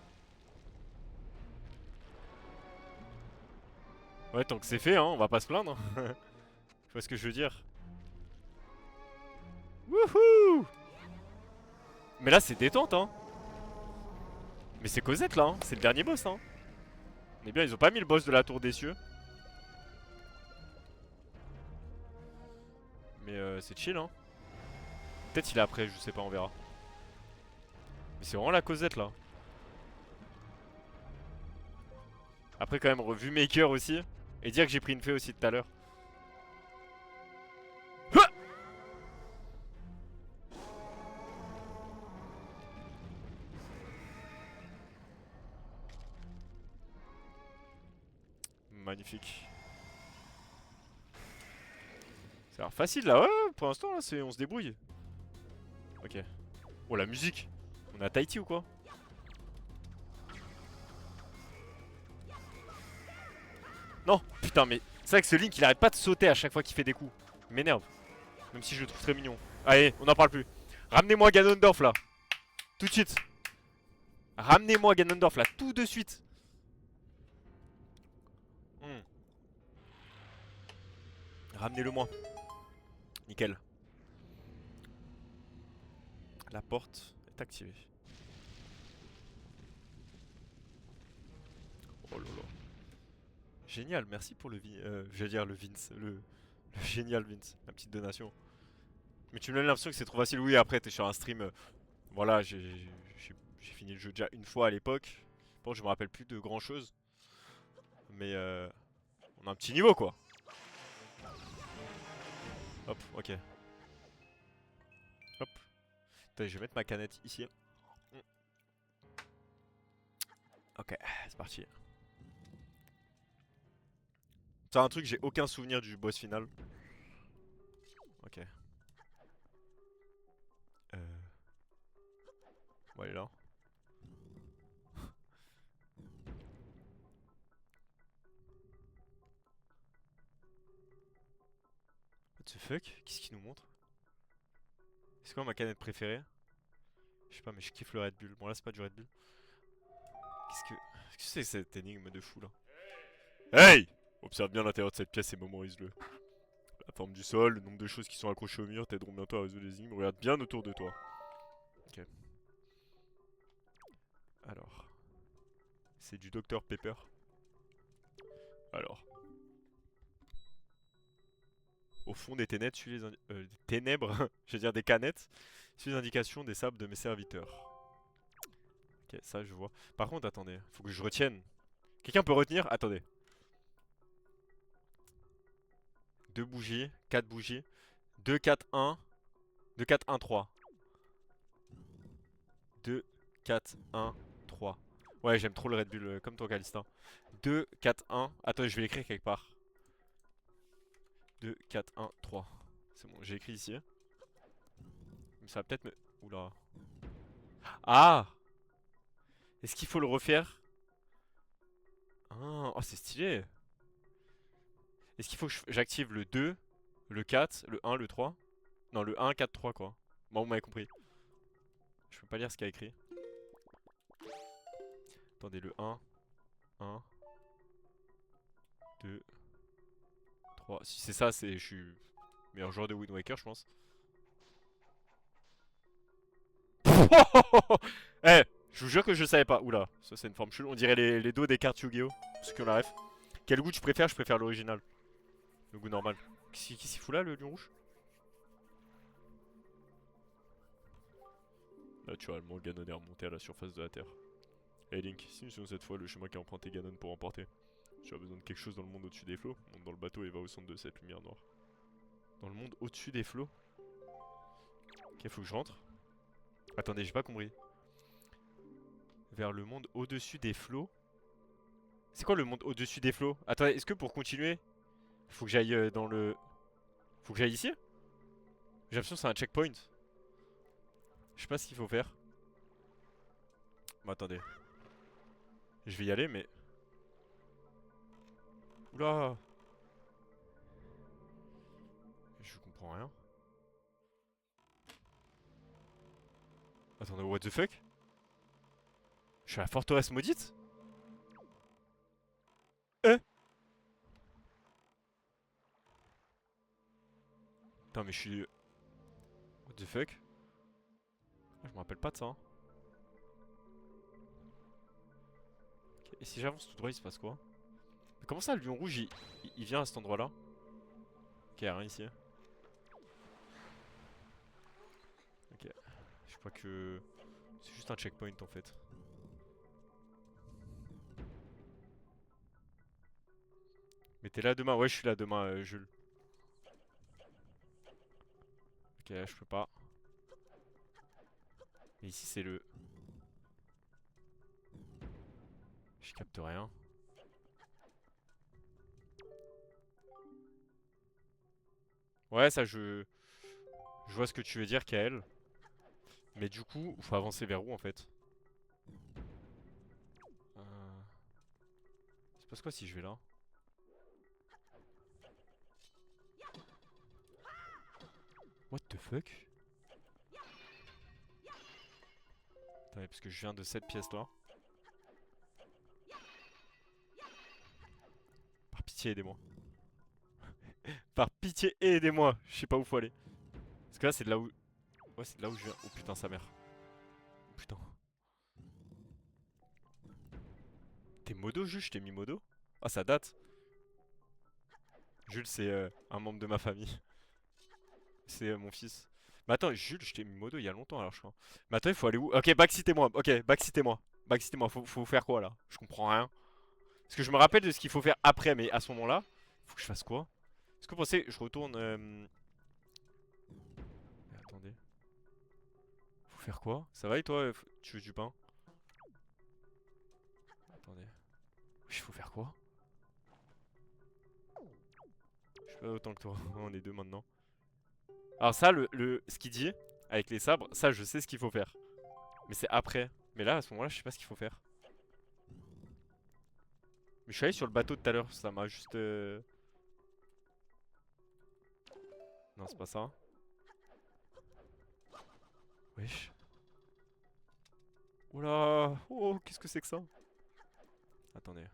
Ouais, tant que c'est fait, hein, on va pas se plaindre. Tu vois ce que je veux dire? Wouhou! Mais là, c'est détente, hein. Mais c'est Cosette, là, hein. C'est le dernier boss, hein. On est bien, ils ont pas mis le boss de la tour des cieux. Mais c'est chill, hein. Peut-être il est après, je sais pas, on verra. Mais c'est vraiment la Cosette, là. Après, quand même, revu Maker aussi. Et dire que j'ai pris une fée aussi tout à l'heure. Magnifique. Ça a l'air facile là, ouais, pour l'instant là, on se débrouille. Ok. Oh la musique. On a Tahiti ou quoi? Non, putain mais c'est vrai que ce Link il arrête pas de sauter à chaque fois qu'il fait des coups. Il m'énerve. Même si je le trouve très mignon. Allez, on n'en parle plus. Ramenez-moi Ganondorf là. Tout de suite. Ramenez-moi Ganondorf là, tout de suite. Hmm. Ramenez-le moi. Nickel. La porte est activée. Oh là là. Génial, merci pour le je vais dire le Vince, le génial Vince, la petite donation. Mais tu me donnes l'impression que c'est trop facile. Oui, après t'es sur un stream. Voilà, j'ai fini le jeu déjà une fois à l'époque. Bon, je me rappelle plus de grand chose. Mais on a un petit niveau quoi. Hop, ok. Hop. Attends, je vais mettre ma canette ici. Ok, c'est parti. C'est un truc, j'ai aucun souvenir du boss final. Ok. Bon, elle est là. What the fuck? Qu'est-ce qu'il nous montre? C'est quoi ma canette préférée? Je sais pas, mais je kiffe le Red Bull. Bon, là, c'est pas du Red Bull. Qu'est-ce que c'est cette énigme de fou là? Hey! Observe bien l'intérieur de cette pièce et mémorise-le. La forme du sol, le nombre de choses qui sont accrochées au mur t'aideront bientôt à résoudre les énigmes. Regarde bien autour de toi. Ok. Alors. C'est du Dr Pepper. Alors. Au fond des ténèbres, suis les des ténèbres, je veux dire des canettes, suis les indications des sables de mes serviteurs. Ok, ça je vois. Par contre, attendez, faut que je retienne. Quelqu'un peut retenir? Attendez. 2 bougies, 4 bougies, 2, 4, 1, 2, 4, 1, 3. 2, 4, 1, 3. Ouais, j'aime trop le Red Bull, comme toi, Calista. 2, 4, 1. Attends, je vais l'écrire quelque part. 2, 4, 1, 3. C'est bon, j'ai écrit ici. Mais ça va peut-être me... Oula. Ah! Est-ce qu'il faut le refaire? Ah, oh, c'est stylé. Est-ce qu'il faut que j'active le 2, le 4, le 1, le 3? Non, le 1, 4, 3 quoi. Bon, vous m'avez compris. Je peux pas lire ce qu'il y a écrit. Attendez, le 1, 2, 3. Si c'est ça, je suis meilleur joueur de Wind Waker, je pense. Eh, je vous jure que je savais pas. Oula, ça c'est une forme chelou. On dirait les dos des cartes Yu-Gi-Oh! Pour ceux qui ont la ref. Quel goût tu préfères? Je préfère l'original. Le goût normal. Qui s'y fout là, le lion rouge? Naturellement, Ganon est remonté à la surface de la Terre. Hey Link, sinon cette fois, le chemin qu'a emprunté Ganon pour emporter. Tu as besoin de quelque chose dans le monde au-dessus des flots. Monte dans le bateau et va au centre de cette lumière noire. Dans le monde au-dessus des flots? Ok, faut que je rentre. Attendez, j'ai pas compris. Vers le monde au-dessus des flots? C'est quoi le monde au-dessus des flots? Attendez, est-ce que pour continuer, faut que j'aille dans le... Faut que j'aille ici? J'ai l'impression que c'est un checkpoint. Je sais pas ce qu'il faut faire. Bon, attendez. Je vais y aller, mais... Oula! Je comprends rien. Attendez, what the fuck? Je suis à la forteresse maudite? Eh? Attends, mais je suis... What the fuck? Je me rappelle pas de ça. Hein. Okay. Et si j'avance tout droit, il se passe quoi? Mais comment ça, le lion rouge, il vient à cet endroit-là? Ok, rien ici. Ok. Je crois que... C'est juste un checkpoint en fait. Mais t'es là demain? Ouais, je suis là demain, Jules. Ok, je peux pas. Mais ici, c'est le... Je capte rien. Ouais, ça, je vois ce que tu veux dire, Kael. Mais du coup, faut avancer vers où en fait? euh... Il se passe quoi si je vais là? What the fuck? Attendez, parce que je viens de cette pièce là. Par pitié, aidez-moi. Par pitié, aidez-moi. Je sais pas où faut aller. Parce que là, c'est de là où... Ouais, c'est de là où je viens. Oh putain, sa mère. Oh, putain. T'es modo, Jules? Je t'ai mis modo? Ah, ça date. Jules, c'est un membre de ma famille. C'est mon fils. Mais attends, Jules, je t'ai mis modo il y a longtemps alors, je crois. Mais attends, il faut aller où? Ok, backcitez-moi. Ok, backcitez-moi. Backcitez-moi. Faut faire quoi là? Je comprends rien. Parce que je me rappelle de ce qu'il faut faire après, mais à ce moment-là, faut que je fasse quoi? Est-ce que vous pensez, je retourne. Mais attendez. Faut faire quoi? Ça va et toi? Tu veux du pain? Attendez. Il faut faire quoi? Je fais pas autant que toi. On est deux maintenant. Alors ça, ce qu'il dit, avec les sabres, ça je sais ce qu'il faut faire. Mais c'est après. Mais là, à ce moment-là, je sais pas ce qu'il faut faire. Mais je suis allé sur le bateau tout à l'heure, ça m'a juste... Non, c'est pas ça. Wesh. Oula. Oh, qu'est-ce que c'est que ça? Attendez.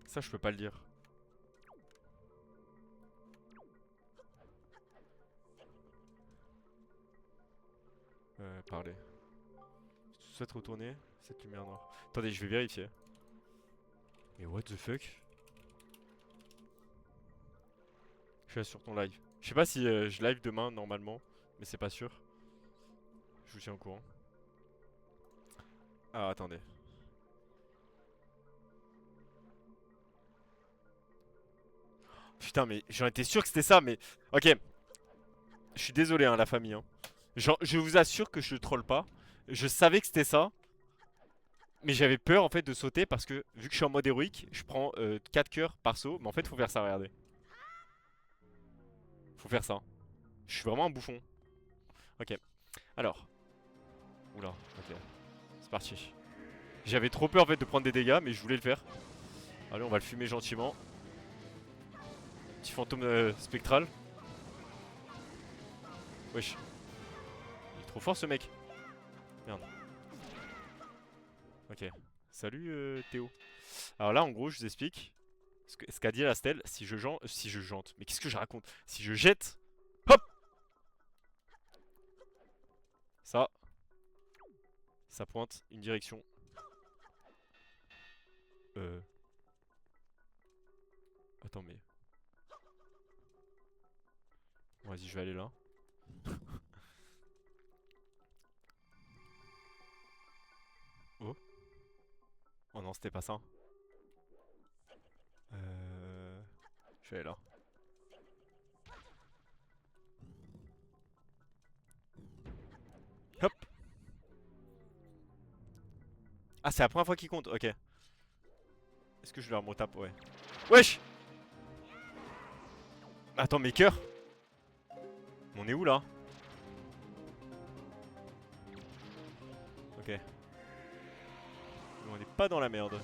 Ça, je peux pas le dire. Parler. Si tu souhaites retourner, cette lumière noire. Attendez, je vais vérifier. Mais what the fuck? Je suis là sur ton live. Je sais pas si je live demain, normalement. Mais c'est pas sûr. Je vous tiens au courant. Ah, attendez. Putain, mais j'en étais sûr que c'était ça, mais... Ok. Je suis désolé, hein, la famille. Hein. Genre, je vous assure que je troll pas. Je savais que c'était ça. Mais j'avais peur, en fait, de sauter parce que, vu que je suis en mode héroïque, je prends 4 cœurs par saut. Mais en fait, faut faire ça, regardez. Faut faire ça. Je suis vraiment un bouffon. Ok. Alors. Oula, ok. C'est parti. J'avais trop peur, en fait, de prendre des dégâts, mais je voulais le faire. Allez, on va le fumer gentiment. Petit fantôme spectral. Wesh. Il est trop fort ce mec. Merde. Ok. Salut Théo. Alors là en gros je vous explique ce qu'a dit la stèle. Si je jante. Mais qu'est-ce que je raconte? Si je jette. Hop. Ça. Ça pointe une direction. Attends mais. Bon, vas-y je vais aller là. Oh. Oh non c'était pas ça. Je vais aller là. Hop. Ah c'est la première fois qu'il compte, ok. Est-ce que je leur mon tape? Ouais. Wesh. Attends mes cœurs. On est où là? Ok. On est pas dans la merde.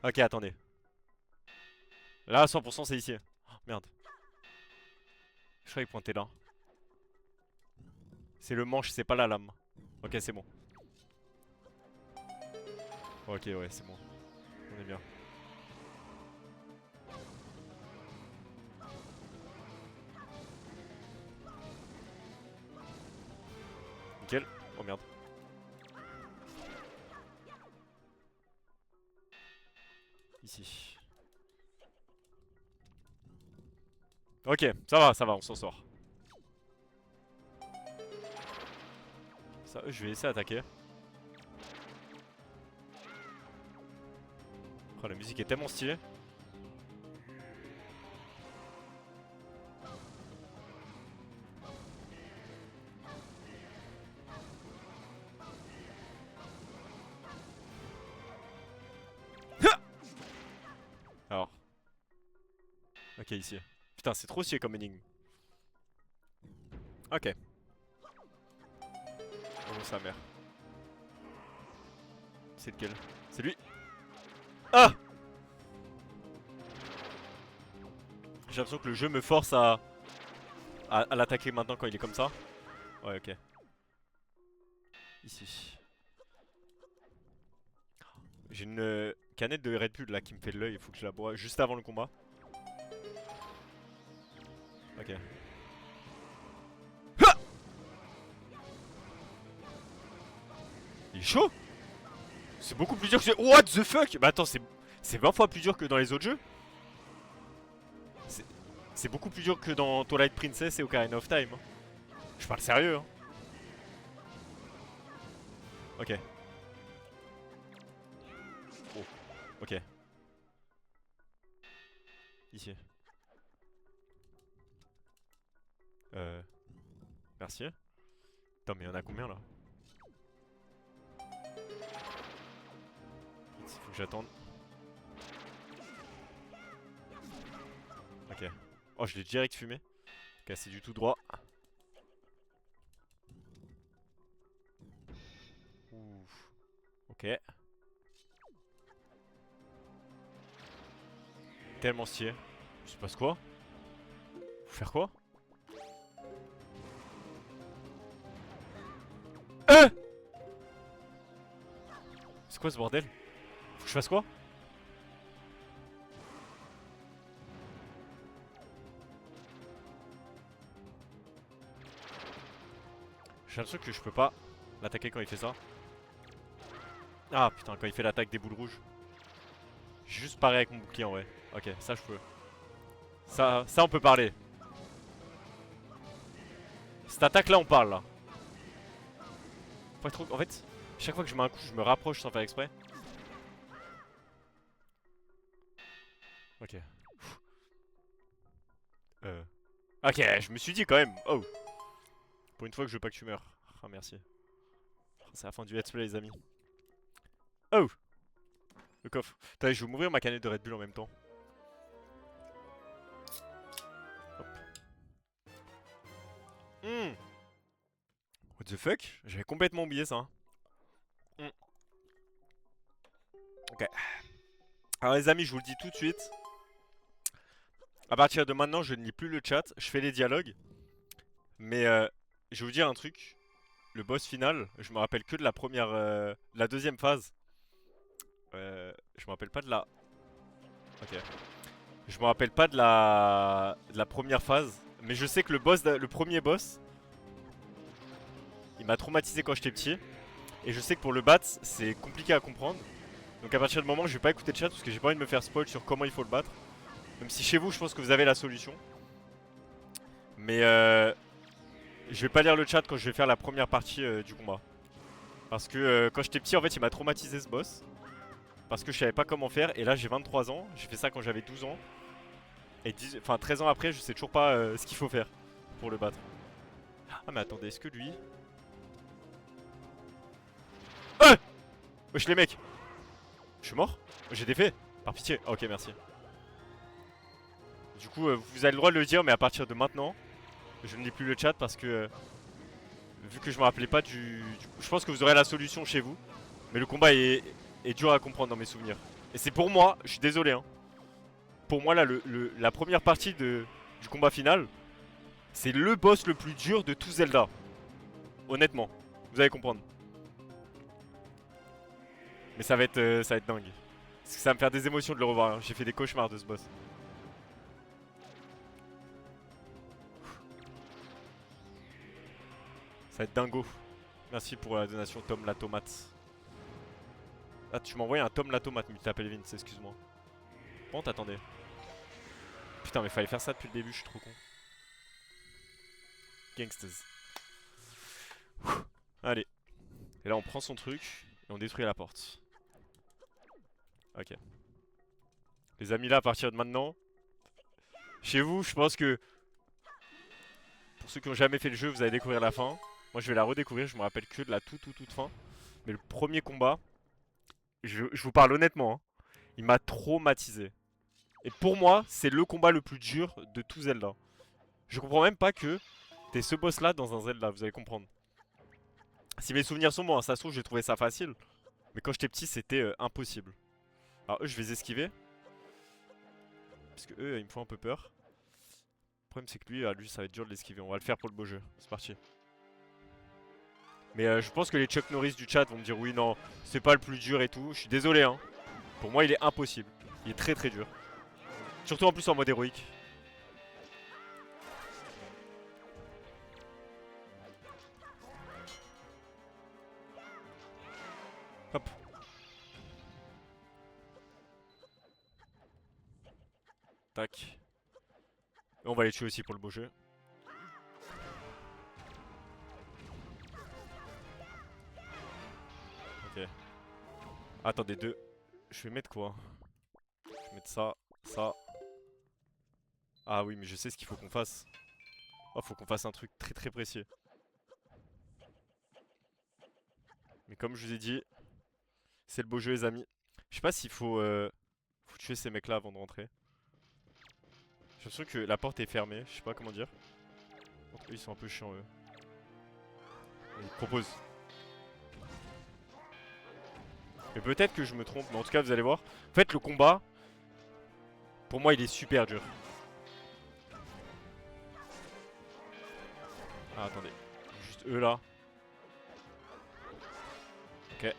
Ok attendez. Là 100% c'est ici. Oh, merde. Je crois qu'il pointait là. C'est le manche, c'est pas la lame. Ok, c'est bon. Ok, ouais, c'est bon. On est bien. Nickel. Oh merde. Ici. Ok, ça va, on s'en sort. Ça, je vais essayer d'attaquer. Oh, la musique est tellement stylée. Alors. Ok, ici. Putain, c'est trop stylé comme énigme. Ok. Oh, sa mère. C'est lequel? C'est lui. Ah! J'ai l'impression que le jeu me force à l'attaquer maintenant quand il est comme ça. Ouais, ok. Ici. J'ai une canette de Red Bull là qui me fait de l'œil, il faut que je la bois juste avant le combat. Ok. Ah! Il est chaud! C'est beaucoup plus dur que... What the fuck? Bah attends, c'est 20 fois plus dur que dans les autres jeux. C'est beaucoup plus dur que dans Twilight Princess et Ocarina of Time. Hein. Je parle sérieux. Hein. Ok. Oh. Ok. Ici. Merci. Attends, mais il y en a combien là? Il faut que j'attende. Ok. Oh, je l'ai direct fumé. Ok, c'est du tout droit. Ouf. Ok. Tellement stylé. Il se passe quoi? Faut faire quoi? C'est quoi ce bordel? Faut que je fasse quoi? J'ai l'impression que je peux pas l'attaquer quand il fait ça. Ah putain, quand il fait l'attaque des boules rouges. J'ai juste paré avec mon bouclier en vrai. Ok, ça je peux. Ça on peut parler. Cette attaque là on parle là. Faut être trop... En fait, chaque fois que je mets un coup je me rapproche sans faire exprès. Ok. Ok, je me suis dit quand même. Oh. Pour une fois que je veux pas que tu meurs. Ah merci. C'est la fin du let's play les amis. Oh. Le coffre. Attends, je vais m'ouvrir ma canette de Red Bull en même temps. Hop. What the fuck? J'avais complètement oublié ça. Hein. Ok. Alors les amis, je vous le dis tout de suite. À partir de maintenant, je ne lis plus le chat. Je fais les dialogues. Mais je vais vous dire un truc. Le boss final, je me rappelle que de la première... la deuxième phase. Je me rappelle pas de la... Ok. Je me rappelle pas de la première phase. Mais je sais que le boss, le premier boss, il m'a traumatisé quand j'étais petit. Et je sais que pour le battre, c'est compliqué à comprendre. Donc à partir du moment, je vais pas écouter le chat parce que j'ai pas envie de me faire spoil sur comment il faut le battre. Même si chez vous, je pense que vous avez la solution. Mais je vais pas lire le chat quand je vais faire la première partie du combat. Parce que quand j'étais petit, en fait, il m'a traumatisé ce boss. Parce que je savais pas comment faire. Et là, j'ai 23 ans. J'ai fait ça quand j'avais 12 ans. Et 13 ans après, je sais toujours pas ce qu'il faut faire pour le battre. Ah, mais attendez, est-ce que lui. Ah! Wesh, les mecs! Je suis mort? J'ai des faits? Par pitié. Ah, ok, merci. Du coup, vous avez le droit de le dire, mais à partir de maintenant, je ne lis plus le chat parce que. Vu que je me rappelais pas je pense que vous aurez la solution chez vous. Mais le combat est dur à comprendre dans mes souvenirs. Et c'est pour moi, je suis désolé. Hein. Pour moi, là, la première partie du combat final, c'est le boss le plus dur de tout Zelda. Honnêtement, vous allez comprendre. Mais ça va être dingue. Parce que ça va me faire des émotions de le revoir. Hein. J'ai fait des cauchemars de ce boss. Ça va être dingo. Merci pour la donation Tom la tomate. Ah, tu m'as envoyé un Tom la tomate, mais tu t'appelles Vince, excuse-moi. Bon, t'attendais. Putain, mais fallait faire ça depuis le début, je suis trop con. Gangsters. Allez. Et là, on prend son truc et on détruit la porte. Ok. Les amis, là, à partir de maintenant, chez vous, je pense que pour ceux qui n'ont jamais fait le jeu, vous allez découvrir la fin. Moi, je vais la redécouvrir, je me rappelle que de la toute fin. Mais le premier combat, je vous parle honnêtement, hein, il m'a traumatisé. Et pour moi, c'est le combat le plus dur de tout Zelda. Je comprends même pas que t'aies ce boss là dans un Zelda, vous allez comprendre. Si mes souvenirs sont bons, hein, ça se trouve, j'ai trouvé ça facile. Mais quand j'étais petit, c'était impossible. Alors eux, je vais les esquiver. Parce que eux, ils me font un peu peur. Le problème, c'est que lui, ça va être dur de l'esquiver. On va le faire pour le beau jeu. C'est parti. Mais je pense que les Chuck Norris du chat vont me dire oui, non, c'est pas le plus dur et tout. Je suis désolé, hein. Pour moi, il est impossible. Il est très dur. Surtout en plus en mode héroïque. Hop. Tac. Et on va les tuer aussi pour le beau jeu. Ok. Attendez, deux. Je vais mettre quoi? Je vais mettre ça, ça. Ah oui, mais je sais ce qu'il faut qu'on fasse. Oh, faut qu'on fasse un truc très précis. Mais comme je vous ai dit, c'est le beau jeu, les amis. Je sais pas s'il faut tuer ces mecs là avant de rentrer. J'ai l'impression que la porte est fermée, je sais pas comment dire. Eux, ils sont un peu chiants, eux. Ils proposent. Mais peut-être que je me trompe, mais en tout cas, vous allez voir. En fait, le combat, pour moi, il est super dur. Ah, attendez. Juste eux là. Ok.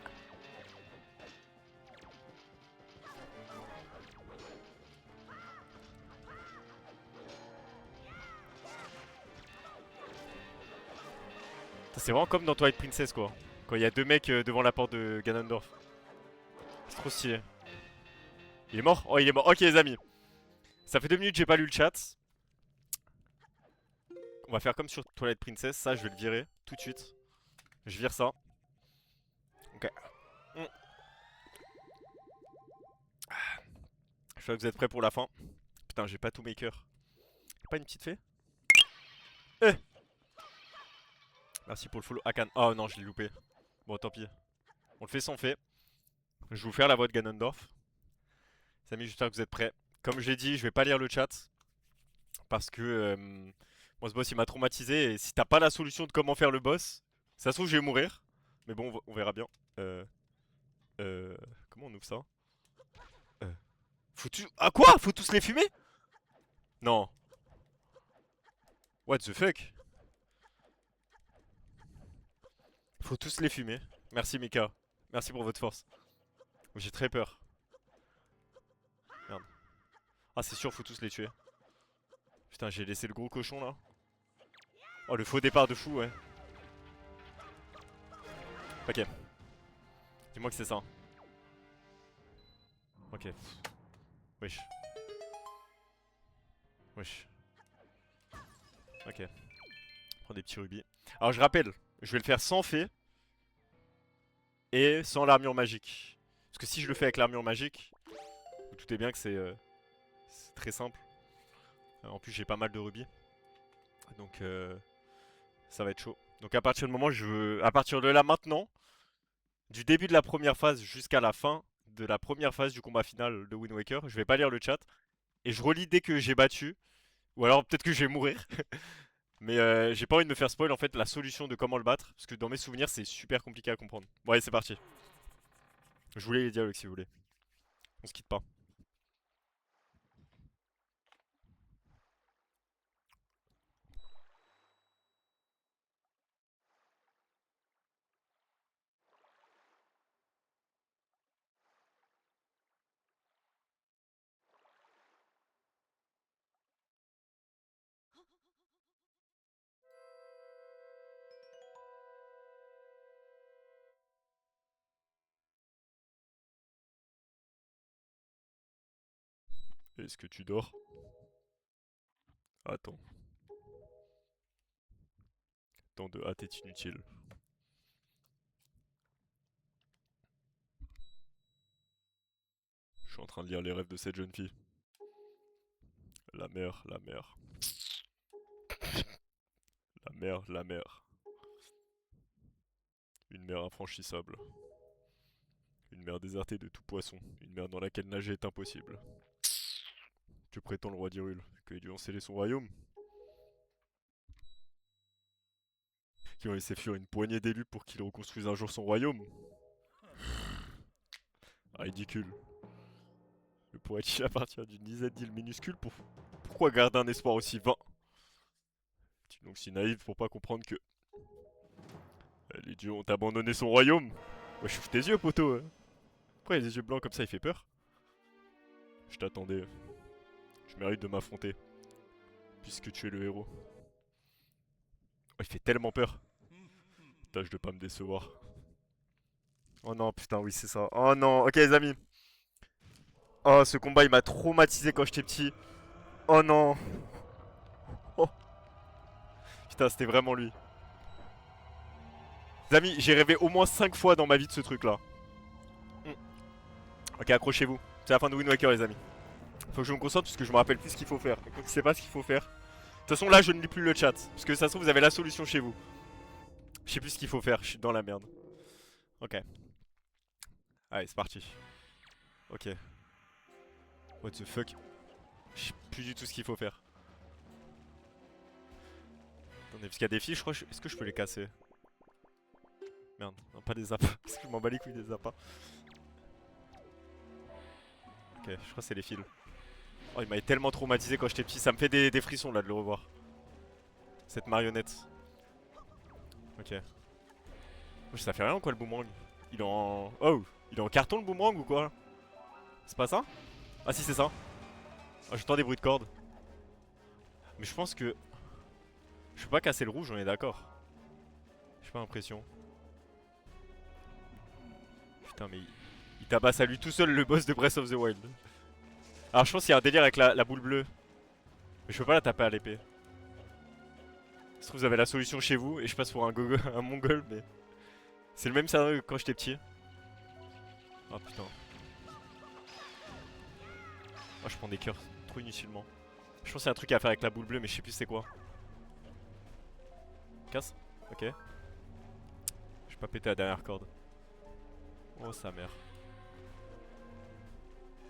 C'est vraiment comme dans Twilight Princess, quoi. Quand il y a deux mecs devant la porte de Ganondorf. C'est trop stylé. Il est mort? Oh, il est mort. Ok, les amis. Ça fait 2 minutes que j'ai pas lu le chat. On va faire comme sur Twilight Princess. Ça, je vais le virer tout de suite. Je vire ça. Ok. Je crois que vous êtes prêts pour la fin. Putain, j'ai pas tout maker. Pas une petite fée? Eh, merci pour le follow. Akan. Oh non, je l'ai loupé. Bon, tant pis. On le fait sans fait. Je vais vous faire la voix de Ganondorf. Les amis, j'espère que vous êtes prêts. Comme je l'ai dit, je vais pas lire le chat. Parce que moi, ce boss, il m'a traumatisé. Et si t'as pas la solution de comment faire le boss, ça se trouve, je vais mourir. Mais bon, on verra bien. Comment on ouvre ça? Faut tu... Ah quoi? Faut tous les fumer? Non. What the fuck? Faut tous les fumer. Merci Mika. Merci pour votre force. J'ai très peur. Merde. Ah c'est sûr, faut tous les tuer. Putain, j'ai laissé le gros cochon là. Oh, le faux départ de fou, ouais. Ok. Dis-moi que c'est ça. Ok. Wesh. Wesh. Ok. Prends des petits rubis. Alors je rappelle, je vais le faire sans fée. Et sans l'armure magique. Parce que si je le fais avec l'armure magique, vous doutez bien que c'est très simple. En plus j'ai pas mal de rubis. Donc ça va être chaud. Donc à partir du moment à partir de là maintenant, du début de la première phase jusqu'à la fin de la première phase du combat final de Wind Waker, je vais pas lire le chat. Et je relis dès que j'ai battu. Ou alors peut-être que je vais mourir. Mais j'ai pas envie de me faire spoil en fait la solution de comment le battre. Parce que dans mes souvenirs c'est super compliqué à comprendre. Bon allez c'est parti. Je voulais les dialogues si vous voulez. On se quitte pas. Est-ce que tu dors? Attends. Tant de hâte est inutile. Je suis en train de lire les rêves de cette jeune fille. La mère, la mère. La mère, la mère. Une mer infranchissable. Une mer désertée de tout poisson. Une mer dans laquelle nager est impossible. Que prétend le roi d'Hyrule? Que Dieu a scellé son royaume? Qui ont laissé fuir une poignée d'élus pour qu'il reconstruise un jour son royaume? Ridicule. Le pourrait-il à partir d'une dizaine d'îles minuscules Pourquoi garder un espoir aussi vain? Es-tu donc si naïf pour pas comprendre que les dieux ont abandonné son royaume? Ouais, je tes yeux, poteau. Pourquoi il a des yeux blancs comme ça, il fait peur? Je t'attendais. Je mérite de m'affronter. Puisque tu es le héros. Oh, il fait tellement peur. Tâche de pas me décevoir. Oh non, putain, oui, c'est ça. Oh non, ok, les amis. Oh, ce combat, il m'a traumatisé quand j'étais petit. Oh non. Oh, putain, c'était vraiment lui. Les amis, j'ai rêvé au moins 5 fois dans ma vie de ce truc-là. Ok, accrochez-vous. C'est la fin de Wind Waker, les amis. Faut que je me concentre parce que je me rappelle plus ce qu'il faut faire. Et quand je sais pas ce qu'il faut faire. De toute façon, là, je ne lis plus le chat. Parce que ça se trouve, vous avez la solution chez vous. Je sais plus ce qu'il faut faire, je suis dans la merde. Ok. Allez, c'est parti. Ok. What the fuck? Je sais plus du tout ce qu'il faut faire. Attendez, parce qu'il y a des fils, je crois. Est-ce que je peux les casser? Merde, non, pas des appâts. Parce que je m'en bats les couilles des appâts. Ok, je crois que c'est les fils. Oh, il m'avait tellement traumatisé quand j'étais petit. Ça me fait des frissons là de le revoir. Cette marionnette. Ok. Ça fait rien quoi le boomerang? Il est en... Oh! Il est en carton le boomerang ou quoi? C'est pas ça? Ah si c'est ça. Ah, j'entends des bruits de cordes. Mais je pense que... Je peux pas casser le rouge, on est d'accord. J'ai pas l'impression. Putain mais il tabasse à lui tout seul le boss de Breath of the Wild. Alors je pense qu'il y a un délire avec la boule bleue. Mais je peux pas la taper à l'épée. Je trouve que vous avez la solution chez vous et je passe pour un, un mongol mais... C'est le même scénario que quand j'étais petit. Oh putain. Oh je prends des cœurs trop inutilement. Je pense qu'il y a un truc à faire avec la boule bleue mais je sais plus c'est quoi. Casse. Ok. Je vais pas péter la dernière corde. Oh sa mère.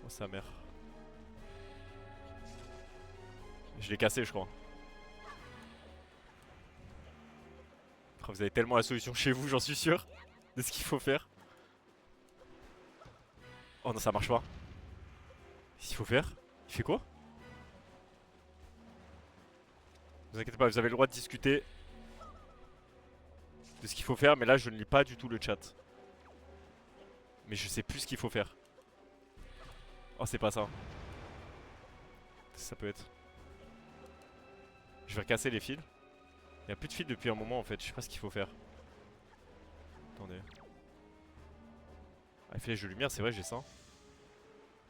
Oh sa mère. Je l'ai cassé je crois. Oh, vous avez tellement la solution chez vous j'en suis sûr. De ce qu'il faut faire. Oh non ça marche pas. Qu'est-ce qu'il faut faire? Il fait quoi? Ne vous inquiétez pas, vous avez le droit de discuter de ce qu'il faut faire, mais là je ne lis pas du tout le chat. Mais je sais plus ce qu'il faut faire. Oh c'est pas ça. Ça peut être. Je vais recasser les fils. Il y a plus de fils depuis un moment en fait, je sais pas ce qu'il faut faire. Attendez. Ah, flèche de lumière, c'est vrai, j'ai ça.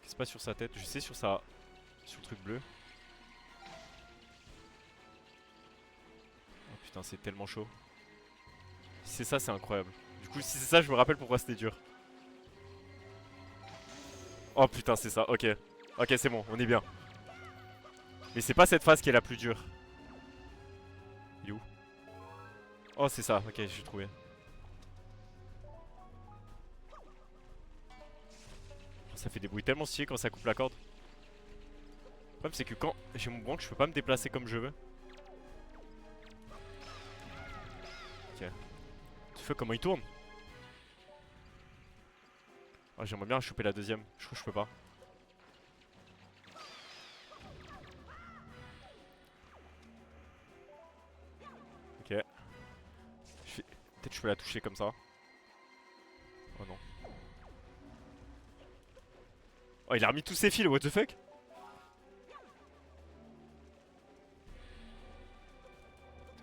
Qu'est-ce qui se passe sur sa tête? Je sais sur sa... Sur le truc bleu. Oh putain, c'est tellement chaud. Si c'est ça, c'est incroyable. Du coup, si c'est ça, je me rappelle pourquoi c'était dur. Oh putain, c'est ça, ok. Ok, c'est bon, on est bien. Mais c'est pas cette phase qui est la plus dure. Il est où? Oh, c'est ça, ok, j'ai trouvé. Oh, ça fait des bruits tellement stylés quand ça coupe la corde. Le problème, c'est que quand j'ai mon branque, je peux pas me déplacer comme je veux. Ok. Tu fais comment il tourne? Oh, j'aimerais bien choper la deuxième. Je crois que je peux pas. Ok. Peut-être que je peux la toucher comme ça. Oh non. Oh, il a remis tous ses fils, what the fuck?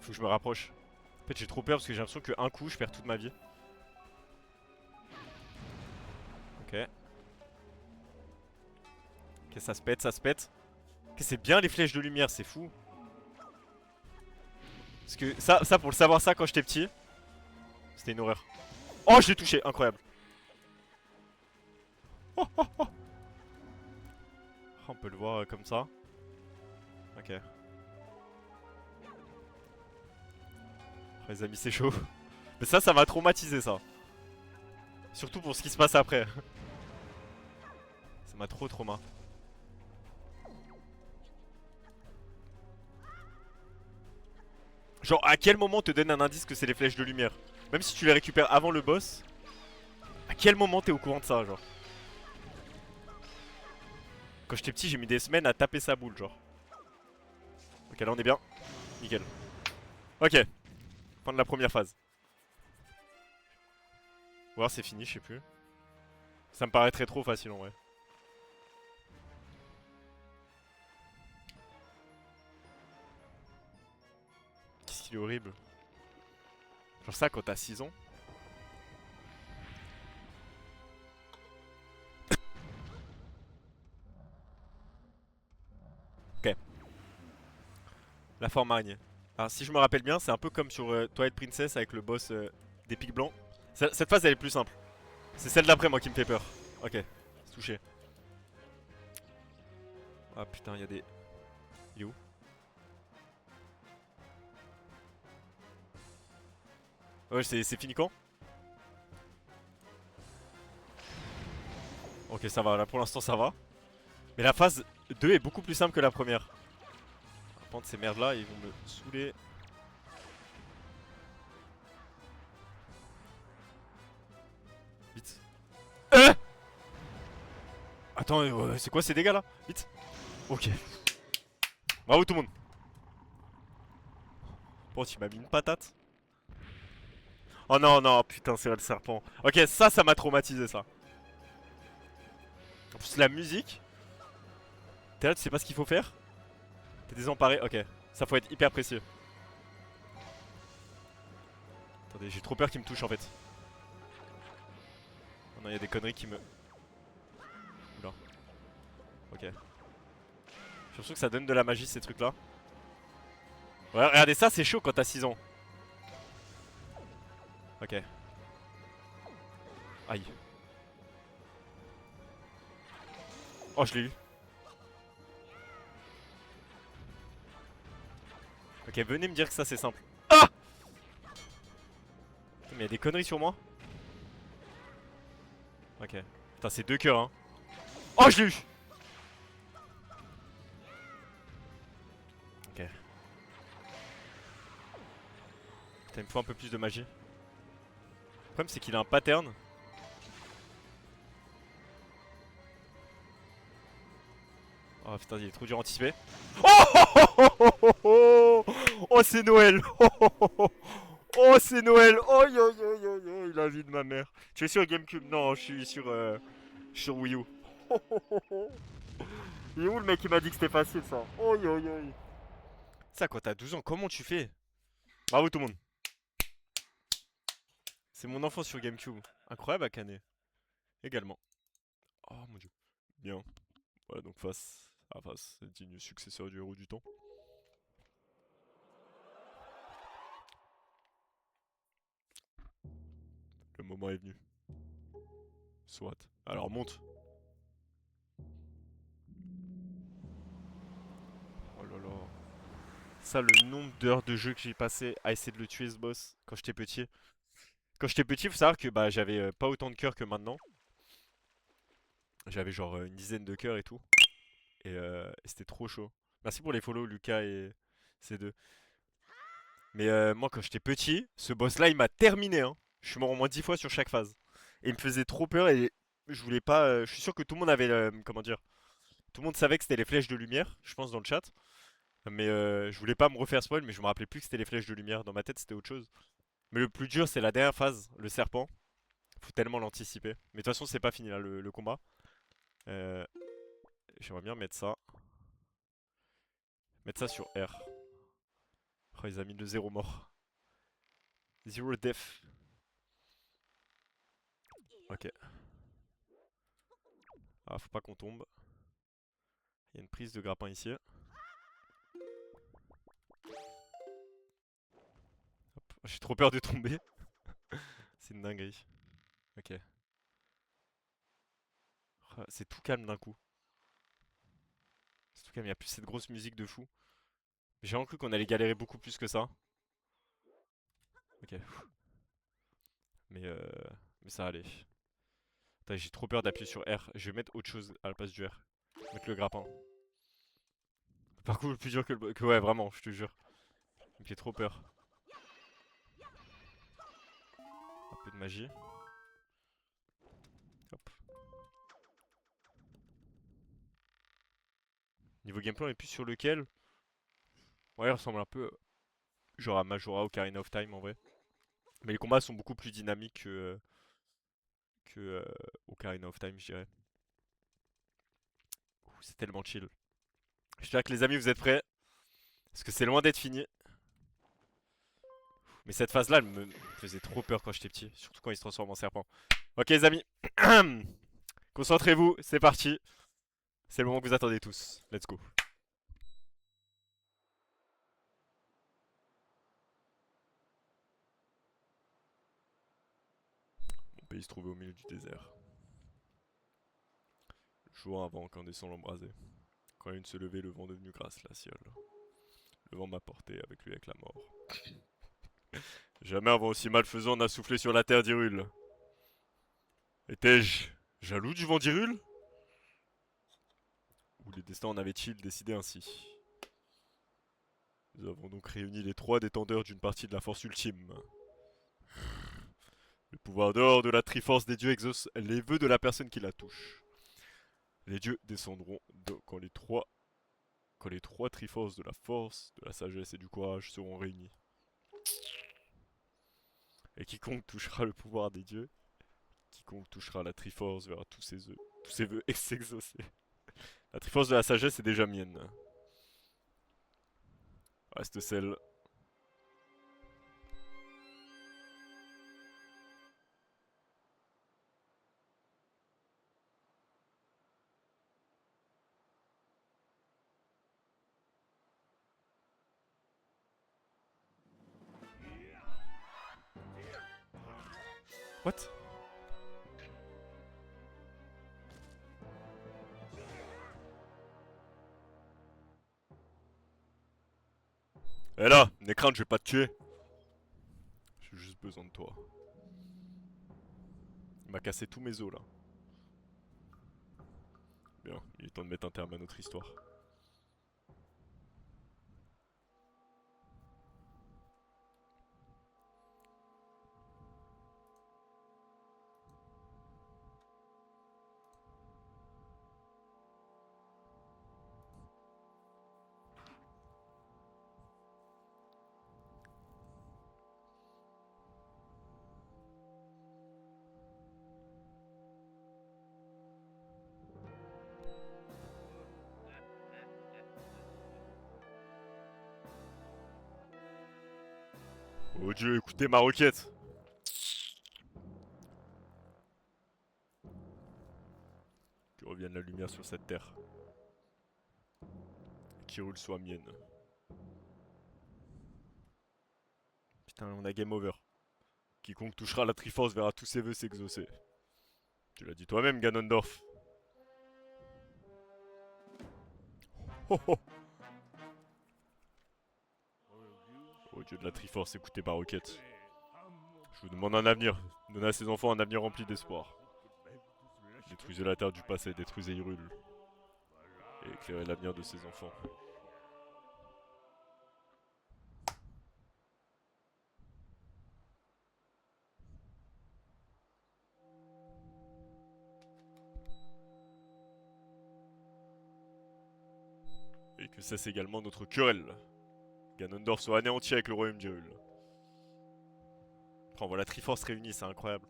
Faut que je me rapproche. En fait, j'ai trop peur parce que j'ai l'impression qu'un coup, je perds toute ma vie. Ok. Ok, ça se pète, ça se pète. Ok, c'est bien les flèches de lumière, c'est fou. Parce que ça pour le savoir ça quand j'étais petit, c'était une horreur. Oh, je l'ai touché, incroyable. Oh, oh, oh. On peut le voir comme ça. Ok. Oh, les amis, c'est chaud. Mais ça m'a traumatisé ça. Surtout pour ce qui se passe après. Ça m'a trop trauma. Genre, à quel moment on te donne un indice que c'est les flèches de lumière? Même si tu les récupères avant le boss, à quel moment t'es au courant de ça, genre? Quand j'étais petit, j'ai mis des semaines à taper sa boule, genre. Ok, là on est bien. Nickel. Ok, fin de la première phase. On va voir, c'est fini, je sais plus. Ça me paraîtrait trop facile en vrai. Qu'est-ce qu'il est horrible. Genre ça quand t'as 6 ans. Ok. La forme araignée. Alors si je me rappelle bien, c'est un peu comme sur Twilight Princess avec le boss des pics blancs. Cette phase elle est plus simple. C'est celle d'après moi qui me fait peur. Ok, c'est touché. Ah putain, il y a des... Il est où? Ouais, c'est fini quand? Ok, ça va, là pour l'instant ça va. Mais la phase 2 est beaucoup plus simple que la première. Par contre, ces merdes là, ils vont me saouler. Vite. Attends, c'est quoi ces dégâts là? Vite. Ok. Bravo tout le monde. Bon, tu m'as mis une patate. Oh non, non, putain, c'est le serpent. Ok, ça m'a traumatisé ça. En plus, la musique. T'es là, tu sais pas ce qu'il faut faire? T'es désemparé? Ok. Ça faut être hyper précis. Attendez, j'ai trop peur qu'il me touche en fait. Oh non, il y a des conneries qui me... Oula. Ok. J'ai l'impression que ça donne de la magie ces trucs là. Ouais, regardez ça, c'est chaud quand t'as 6 ans. Ok. Aïe. Oh, je l'ai eu. Ok, venez me dire que ça c'est simple. Ah! Mais il y a des conneries sur moi. Ok. Putain, c'est 2 cœurs, hein. Oh, je l'ai eu! Ok. Putain, il me faut un peu plus de magie. Le problème, c'est qu'il a un pattern. Oh putain, il est trop dur à anticiper. Oh, oh, oh, oh, oh, oh, oh, c'est Noël. Oh, oh, oh, oh. Oh, c'est Noël. Oh, yo, yo, yo, yo, la vie de ma mère. Tu es sur GameCube? Non, je suis sur Wii U. Oh, oh, oh, oh. Il est où le mec qui m'a dit que c'était facile ça? Oh, yo, yo. Ça, quand t'as 12 ans, comment tu fais? Bravo tout le monde. C'est mon enfance sur GameCube. Incroyable, Akane. Également. Oh mon dieu. Bien. Voilà, donc face à face, digne successeur du héros du temps. Le moment est venu. Soit. Alors monte. Oh là là. Ça, le nombre d'heures de jeu que j'ai passé à essayer de le tuer ce boss quand j'étais petit. Quand j'étais petit, faut savoir que bah j'avais pas autant de cœurs que maintenant. J'avais genre une dizaine de cœurs et tout. Et c'était trop chaud. Merci pour les follow, Lucas et C2. Mais moi, quand j'étais petit, ce boss-là, il m'a terminé. Hein. Je suis mort au moins 10 fois sur chaque phase. Et il me faisait trop peur et je voulais pas. Je suis sûr que tout le monde avait. Comment dire? Tout le monde savait que c'était les flèches de lumière, je pense, dans le chat. Mais je voulais pas me refaire spoil, mais je me rappelais plus que c'était les flèches de lumière. Dans ma tête, c'était autre chose. Mais le plus dur, c'est la dernière phase, le serpent. Faut tellement l'anticiper. Mais de toute façon, c'est pas fini là, le combat. Euh, J'aimerais bien mettre ça. Mettre ça sur R. Oh, ils ont mis le zéro mort. Zero death. Ok. Ah, faut pas qu'on tombe. Il y a une prise de grappin ici. Hop. J'ai trop peur de tomber. C'est une dinguerie. Ok. Oh, c'est tout calme d'un coup. C'est tout calme, il n'y a plus cette grosse musique de fou. J'ai vraiment cru qu'on allait galérer beaucoup plus que ça. Ok. Mais, euh... Mais ça allait. Attends, j'ai trop peur d'appuyer sur R. Je vais mettre autre chose à la place du R. Mettre le grappin. Par contre, plus dur que ouais, vraiment, je te jure. Il me fait trop peur. Un peu de magie. Hop. Niveau gameplay, on est plus sur lequel? Ouais, il ressemble un peu genre à Majora ou Ocarina of Time en vrai. Mais les combats sont beaucoup plus dynamiques que Ocarina of Time, je dirais. C'est tellement chill. J'espère que les amis, vous êtes prêts. Parce que c'est loin d'être fini. Mais cette phase-là, elle me faisait trop peur quand j'étais petit. Surtout quand il se transforme en serpent. Ok les amis. Concentrez-vous, c'est parti. C'est le moment que vous attendez tous. Let's go. Mon pays se trouvait au milieu du désert. Le jour avant incandescent l'embrasait. Quand la lune se levait, le vent devenu glacial. Le vent m'apportait avec lui avec la mort. Jamais un vent aussi malfaisant n'a soufflé sur la terre d'Hyrule. Étais-je jaloux du vent d'Hyrule? Ou les destins en avaient-ils décidé ainsi? Nous avons donc réuni les trois détenteurs d'une partie de la force ultime. Le pouvoir d'or de la Triforce des dieux exauce les vœux de la personne qui la touche. Les dieux descendront quand les trois Triforces de la force, de la sagesse et du courage seront réunis. Et quiconque touchera le pouvoir des dieux, quiconque touchera la Triforce verra tous ses vœux s'exaucer. La Triforce de la sagesse est déjà mienne. Reste celle. What? Eh là, n'aie crainte, je vais pas te tuer. J'ai juste besoin de toi. Il m'a cassé tous mes os là. Bien, il est temps de mettre un terme à notre histoire. Oh Dieu, écoutez ma requête. Que revienne la lumière sur cette terre. Qu'Hyrule soit mienne. Putain, on a game over. Quiconque touchera la Triforce verra tous ses vœux s'exaucer. Tu l'as dit toi-même, Ganondorf. Oh oh. Oh dieu de la Triforce, écoutez ma requête. Je vous demande un avenir. Donnez à ces enfants un avenir rempli d'espoir. Détruisez la terre du passé, détruisez Hyrule. Et éclairez l'avenir de ces enfants. Et que cesse également notre querelle. Ganondorf soit anéanti avec le royaume d'Hyrule. Après, on voit la Triforce réunie, c'est incroyable.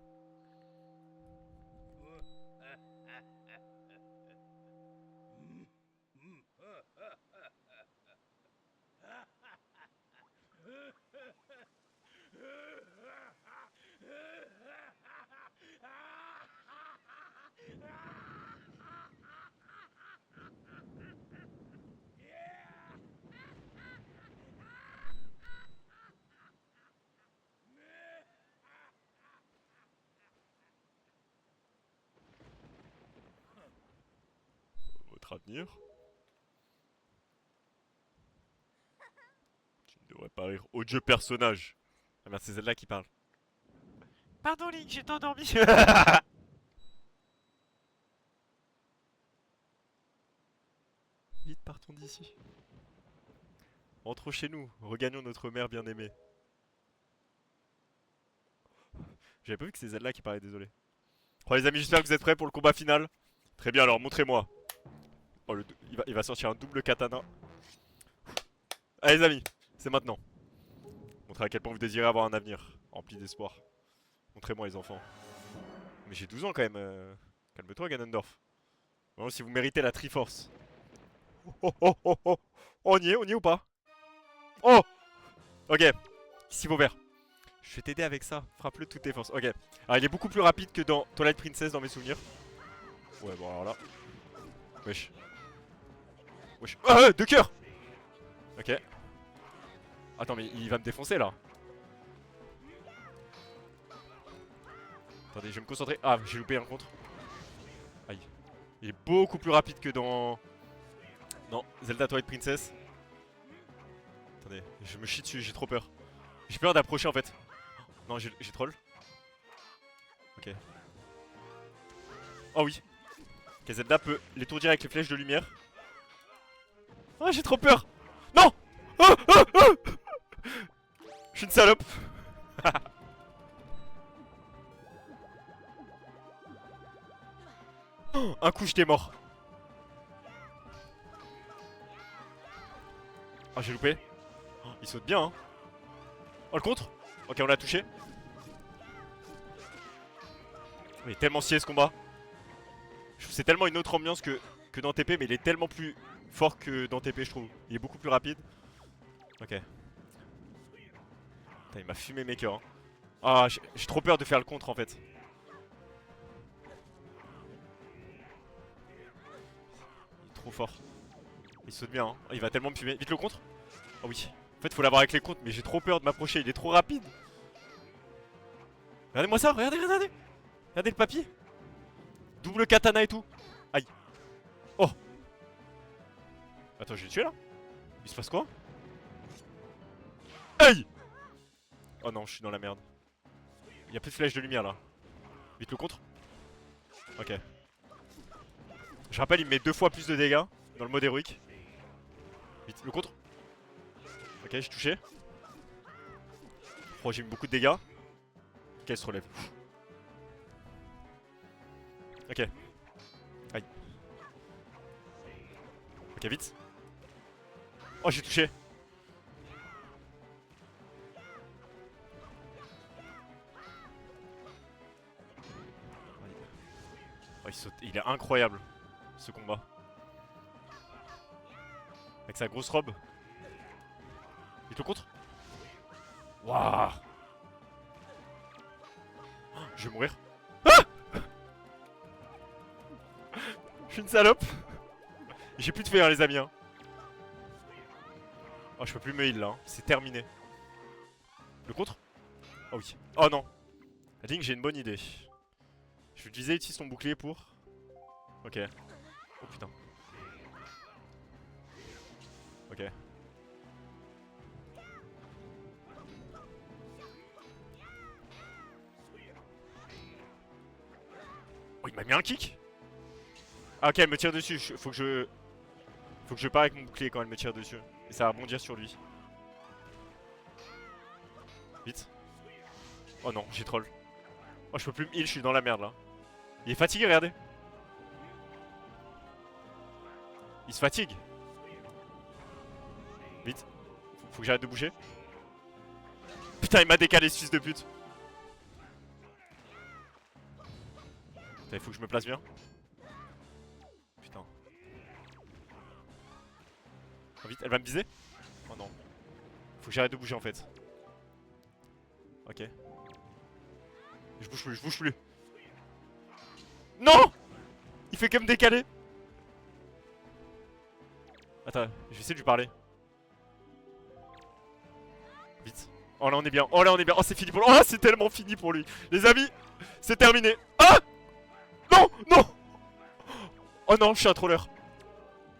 à tenir. Tu ne devrais pas rire. Odieux personnage. Ah merde, c'est Zelda qui parle. Pardon Link, j'ai endormi. Vite, partons d'ici. Rentrons chez nous, regagnons notre mère bien-aimée. J'avais pas vu que c'est Zelda qui parlait, désolé. Oh les amis, j'espère que vous êtes prêts pour le combat final. Très bien, alors montrez-moi. Oh, il va sortir un double katana. Allez les amis, c'est maintenant. Montrez à quel point vous désirez avoir un avenir rempli d'espoir. Montrez-moi les enfants. Mais j'ai 12 ans quand même. Calme-toi Ganondorf. Vraiment, si vous méritez la Triforce. Oh oh oh oh oh. On y est ou pas? Oh. Ok, ici vos verres. Je vais t'aider avec ça, frappe-le de toutes tes forces. Ok, alors il est beaucoup plus rapide que dans Twilight Princess dans mes souvenirs. Ouais bon alors là. Wesh. Wesh. Ah deux cœurs. Ok. Attends mais il va me défoncer là. Attendez, je vais me concentrer. Ah, j'ai loupé un contre. Aïe. Il est beaucoup plus rapide que dans... Non, Zelda Twilight Princess. Attendez, je me chie dessus, j'ai trop peur. J'ai peur d'approcher en fait. Non, j'ai troll. Ok. Oh oui. Ok, Zelda peut l'étourdir avec les flèches de lumière. Ah, j'ai trop peur. Non. Ah, ah, ah. Je suis une salope. Oh, un coup, j'étais mort. Ah, j'ai loupé. Oh, il saute bien, hein. Oh, le contre. Ok, on l'a touché. Il est tellement scié ce combat. Je trouve c'est tellement une autre ambiance que dans TP, mais il est tellement plus fort que dans TP, je trouve. Il est beaucoup plus rapide. Ok. Putain, il m'a fumé mes cœurs. Hein. Ah, j'ai trop peur de faire le contre en fait. Il est trop fort. Il saute bien, hein. Il va tellement me fumer. Vite le contre. Oh oui. En fait, faut l'avoir avec les contres, mais j'ai trop peur de m'approcher. Il est trop rapide. Regardez-moi ça, regardez, regardez. Regardez le papier. Double katana et tout. Aïe. Oh. Attends, je vais le tuer là. Il se passe quoi? Aïe. Oh non, je suis dans la merde. Il y a plus de flèches de lumière là. Vite le contre. Ok. Je rappelle, il me met 2 fois plus de dégâts dans le mode héroïque. Vite le contre. Ok, j'ai touché. Oh, j'ai mis beaucoup de dégâts. Ok, elle se relève. Ok. Aïe. Ok, vite. Oh, j'ai touché. Oh, il saute. Il est incroyable, ce combat. Avec sa grosse robe. Il te contre. Waouh. Je vais mourir. Ah. Je suis une salope. J'ai plus de feu, hein, les amis. Hein. Oh, je peux plus me heal là. Hein. C'est terminé. Le contre. Oh oui. Oh non. I think j'ai une bonne idée. Je vais utiliser ici son bouclier pour... Ok. Oh putain. Ok. Oh, il m'a mis un kick. Ah ok, elle me tire dessus. Faut que je pars avec mon bouclier quand elle me tire dessus. Et ça va rebondir sur lui. Vite. Oh non, j'ai troll. Oh, je peux plus me heal, je suis dans la merde là. Il est fatigué, regardez. Il se fatigue. Vite. Faut que j'arrête de bouger. Putain, il m'a décalé ce fils de pute. Putain, il faut que je me place bien. Putain. Oh, vite, elle va me viser. Oh non. Faut que j'arrête de bouger en fait. Ok. Je bouge plus, je bouge plus. Non! Il fait que me décaler. Attends, je vais essayer de lui parler. Vite. Oh là on est bien, oh là on est bien, oh c'est fini pour lui. Oh c'est tellement fini pour lui. Les amis, c'est terminé. Ah! Non! Non! Oh non, je suis un troller.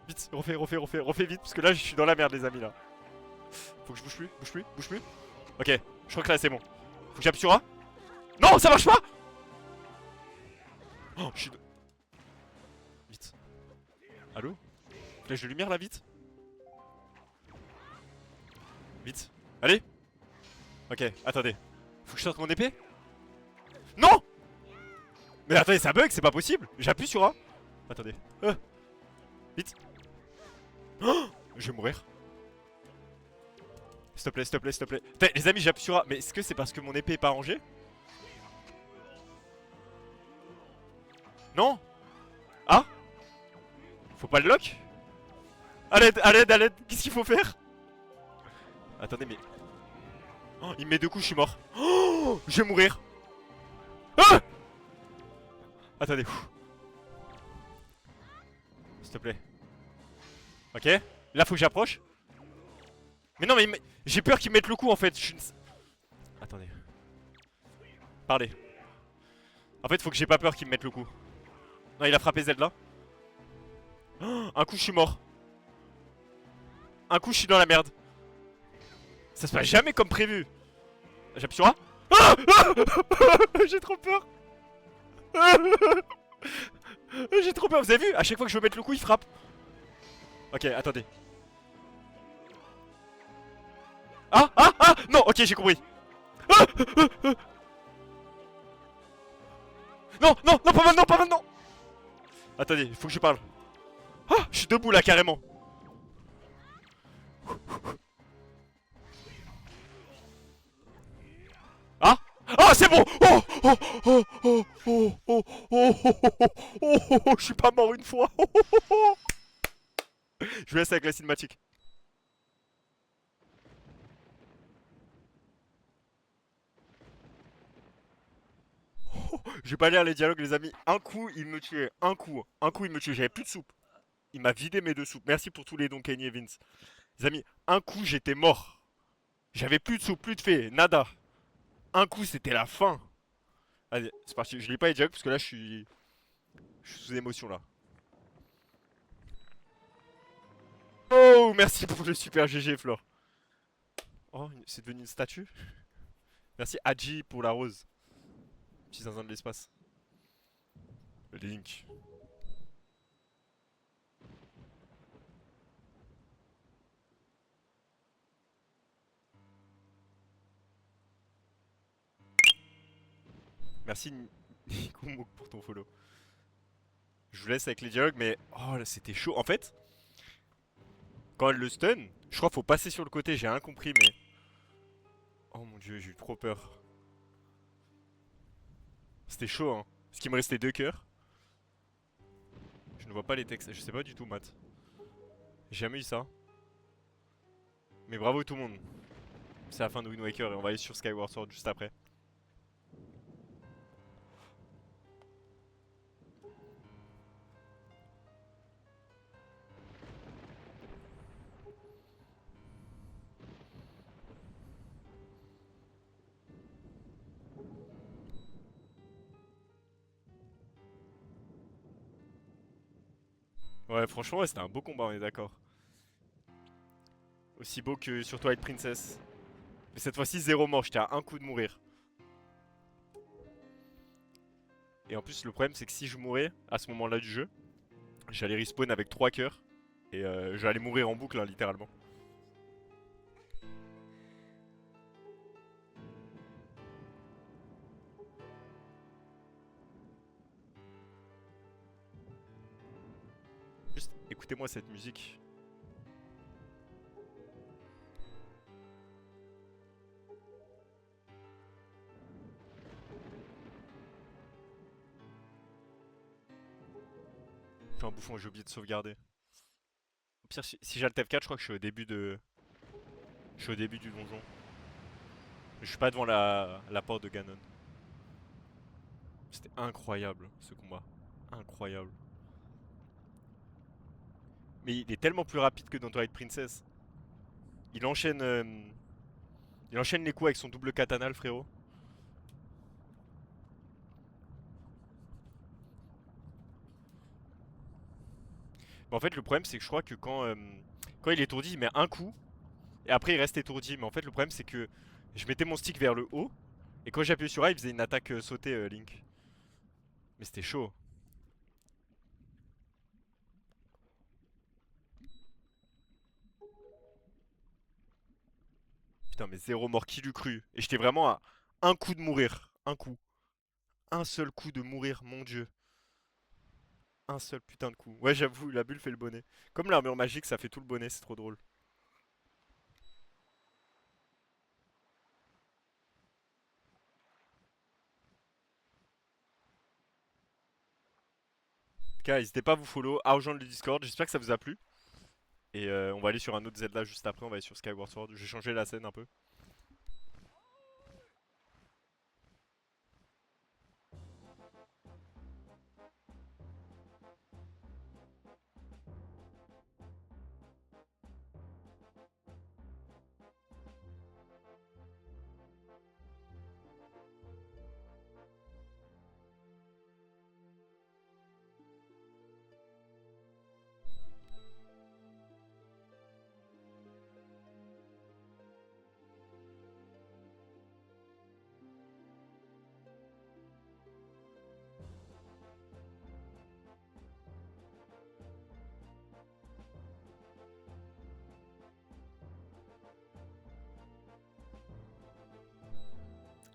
Vite, refais vite, parce que là je suis dans la merde les amis là. Faut que je bouge plus. Ok, je crois que là c'est bon. Faut que j'appuie sur A. Non, ça marche pas. Oh, je suis... Vite. Allô? Flèche de lumière là, vite. Vite. Allez. Ok, attendez. Faut que je sorte mon épée. Non. Mais attendez, ça bug, c'est pas possible. J'appuie sur A. Attendez. Vite. Oh, je vais mourir. S'il te plaît, s'il te plaît, s'il te plaît. Putain, les amis, j'appuie sur A. Mais est-ce que c'est parce que mon épée est pas rangée? Non. Ah. Faut pas le lock. À l'aide, à l'aide, à l'aide. Qu'est-ce qu'il faut faire? Attendez, mais... Oh, il me met 2 coups, je suis mort. Oh, je vais mourir. Ah. Attendez. S'il te plaît. Ok. Là, faut que j'approche. Mais non, mais j'ai peur qu'il mette le coup en fait. Attendez. Parlez. En fait, faut que j'ai pas peur qu'il me mette le coup. Non, il a frappé Zelda. Oh, un coup, je suis mort. Un coup, je suis dans la merde. Ça se passe jamais comme prévu. J'appuie sur A. Ah. J'ai trop peur. J'ai trop peur. Vous avez vu? À chaque fois que je veux mettre le coup, il frappe. Ok, attendez. Ah. Non, ok, j'ai compris. Non, pas maintenant. Attendez, il faut que je parle. Ah, je suis debout là, carrément. Ah. Ah, c'est bon. Je suis pas mort une fois. Je vous laisse avec la cinématique. Je vais pas lire les dialogues, les amis. Un coup, il me tuait. Un coup, il me tuait. J'avais plus de soupe. Il m'a vidé mes 2 soupes. Merci pour tous les dons, Kenny et Vince. Les amis, un coup, j'étais mort. J'avais plus de soupe, plus de fée, nada. Un coup, c'était la fin. Allez, c'est parti. Je lis pas les dialogues parce que là, je suis sous émotion là. Oh, merci pour le super GG, Flore. Oh, c'est devenu une statue. Merci, Adji, pour la rose. Petit zinzin de l'espace. Link. Merci, Nikomouk, pour ton follow. Je vous laisse avec les dialogues, mais oh là, c'était chaud. En fait, quand elle le stun, je crois qu'il faut passer sur le côté. J'ai rien compris, mais. Oh mon dieu, j'ai eu trop peur. C'était chaud, hein. Parce qu'il me restait 2 cœurs. Je ne vois pas les textes. Je sais pas du tout, Matt. J'ai jamais eu ça. Mais bravo tout le monde. C'est la fin de Wind Waker et on va aller sur Skyward Sword juste après. Ouais, franchement, ouais, c'était un beau combat, on est d'accord. Aussi beau que sur Twilight Princess. Mais cette fois-ci, 0 mort, j'étais à un coup de mourir. Et en plus, le problème, c'est que si je mourais à ce moment-là du jeu, j'allais respawn avec 3 cœurs. Et j'allais mourir en boucle, hein, littéralement. Juste écoutez-moi cette musique. Je suis un bouffon, j'ai oublié de sauvegarder. Au pire, si j'ai le F4, je crois que je suis au début de. Je suis au début du donjon. Je suis pas devant la porte de Ganon. C'était incroyable ce combat. Incroyable. Mais il est tellement plus rapide que dans Twilight Princess. Il enchaîne, il enchaîne les coups avec son double katana, le frérot. En fait, le problème, c'est que je crois que quand il est étourdi, il met un coup. Et après, il reste étourdi. Mais en fait, le problème, c'est que je mettais mon stick vers le haut. Et quand j'appuyais sur A, il faisait une attaque sautée, Link. Mais c'était chaud. Putain, mais zéro mort, qui l'eût cru? Et j'étais vraiment à un coup de mourir. Un coup. Un seul coup de mourir, mon dieu. Un seul putain de coup. Ouais, j'avoue, la bulle fait le bonnet. Comme l'armure magique, ça fait tout le bonnet, c'est trop drôle. En tout cas, n'hésitez pas à vous follow, à rejoindre le Discord. J'espère que ça vous a plu. Et on va aller sur un autre Zelda juste après. On va aller sur Skyward Sword. J'ai changé la scène un peu.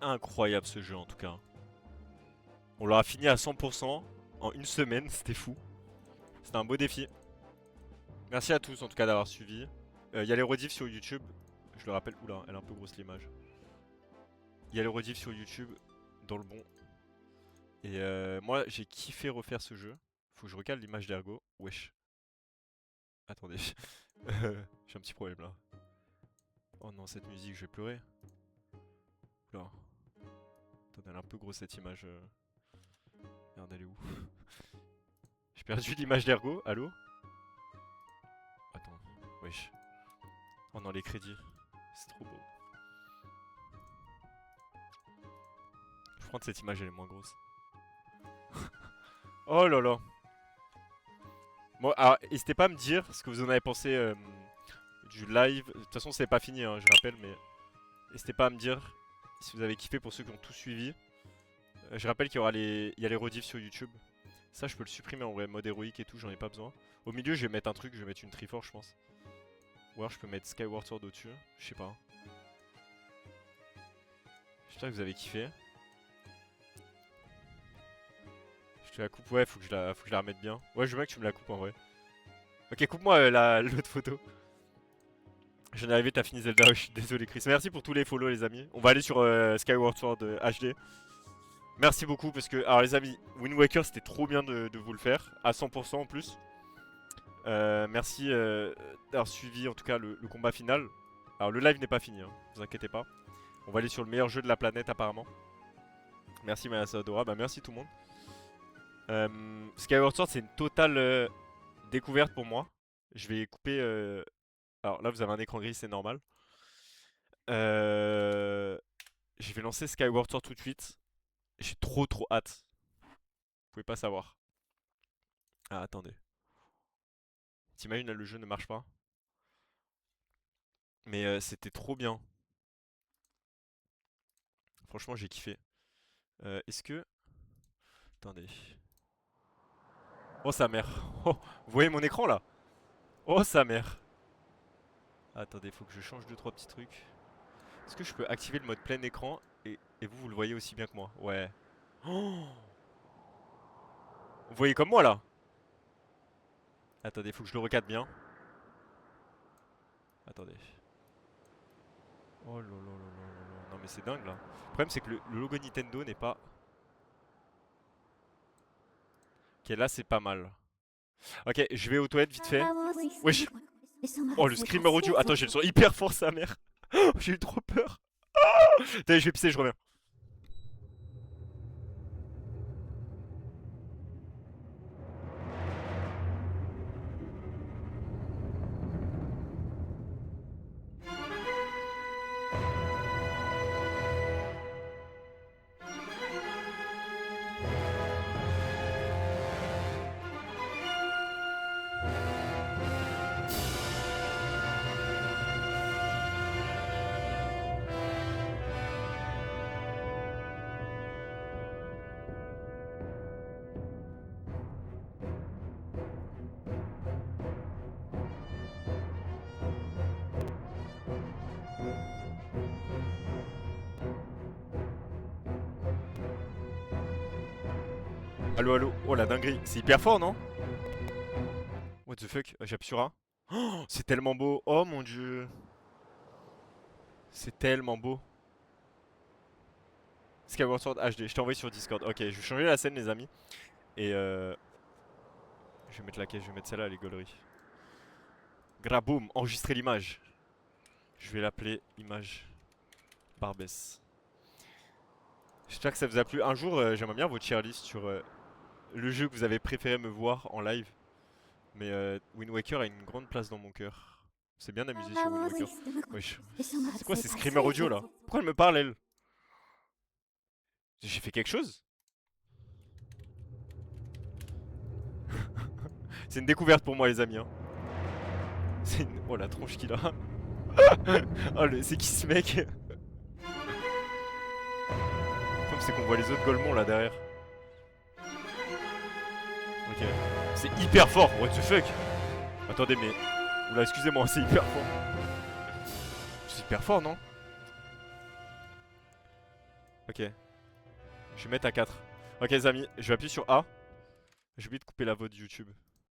Incroyable ce jeu en tout cas. On l'aura fini à 100% en une semaine, c'était fou. C'était un beau défi. Merci à tous en tout cas d'avoir suivi. Il y a les rediffs sur YouTube. Je le rappelle, oula, elle est un peu grosse l'image. Il y a les rediffs sur YouTube, dans le bon. Et moi j'ai kiffé refaire ce jeu. Faut que je recale l'image d'Ergo. Wesh. Attendez. J'ai un petit problème là. Oh non, cette musique, je vais pleurer. Oula. Attendez, elle est un peu grosse cette image. Merde, elle est où? J'ai perdu l'image d'Ergo. Allô? Attends. Wesh. Oh non, les crédits. C'est trop beau. Je crois que cette image elle est moins grosse. Oh là là. Bon, alors, n'hésitez pas à me dire ce que vous en avez pensé du live. De toute façon, c'est pas fini, hein, je rappelle, mais n'hésitez pas à me dire si vous avez kiffé pour ceux qui ont tout suivi. Je rappelle qu'il y a les rediffs sur YouTube. Ça, je peux le supprimer en vrai, mode héroïque et tout, j'en ai pas besoin. Au milieu, je vais mettre un truc, je vais mettre une Triforce, je pense. Ou alors, je peux mettre Skyward Sword au-dessus, je sais pas. J'espère que vous avez kiffé. Je te la coupe, ouais, faut que je la remette bien. Ouais, je veux bien que tu me la coupes en vrai. Ok, coupe-moi l'autre photo. Je viens d'arriver, t'as fini Zelda, je suis désolé Chris. Merci pour tous les follow les amis. On va aller sur Skyward Sword HD. Merci beaucoup parce que, alors les amis, Wind Waker c'était trop bien de vous le faire, à 100% en plus. Merci d'avoir suivi en tout cas le combat final. Alors le live n'est pas fini, hein, vous inquiétez pas. On va aller sur le meilleur jeu de la planète apparemment. Merci Maya Sadora, bah merci tout le monde. Skyward Sword c'est une totale découverte pour moi. Je vais couper... Alors là vous avez un écran gris, c'est normal. Je vais lancer Skyward Sword tout de suite. J'ai trop hâte. Vous pouvez pas savoir. Ah attendez. T'imagines là le jeu ne marche pas. Mais c'était trop bien. Franchement j'ai kiffé. Est-ce que... Attendez. Oh sa mère. Oh, vous voyez mon écran là? Oh sa mère. Attendez, faut que je change 2-3 petits trucs. Est-ce que je peux activer le mode plein écran et vous, vous le voyez aussi bien que moi? Ouais. Oh, vous voyez comme moi là? Attendez, faut que je le recadre bien. Attendez. Oh là là là là là là. Non mais c'est dingue là. Le problème c'est que le logo Nintendo n'est pas... Ok, là c'est pas mal. Ok, je vais aux toilettes vite fait. Wesh. Oh le screamer audio. Attends, j'ai le son hyper fort sa mère. J'ai eu trop peur. Attendez, je vais pisser, je reviens. Allo, allo. Oh la dinguerie. C'est hyper fort, non? What the fuck? J'appuie sur A. Oh, c'est tellement beau. Oh mon dieu. C'est tellement beau. Skyward Sword HD. Je t'ai envoyé sur Discord. Ok, je vais changer la scène, les amis. Et je vais mettre laquelle? Je vais mettre celle-là, les gauleries. Graboum. Enregistrer l'image. Je vais l'appeler image Barbès. J'espère que ça vous a plu. Un jour, j'aimerais bien votre tier list sur le jeu que vous avez préféré me voir en live. Mais Wind Waker a une grande place dans mon cœur. On s'est bien amusé sur Wind Waker. Wesh. C'est quoi ces screamers audio là? Pourquoi elle me parle elle? J'ai fait quelque chose? C'est une découverte pour moi les amis. Hein. C'est une... Oh la tronche qu'il a. Oh c'est qui ce mec? Comme c'est qu'on voit les autres Golemons là derrière. Ok. C'est hyper fort, what the fuck? Attendez mais... Oula excusez-moi, c'est hyper fort. C'est hyper fort non? Ok. Je vais mettre à 4. Ok les amis, je vais appuyer sur A. J'ai oublié de couper la voix de YouTube.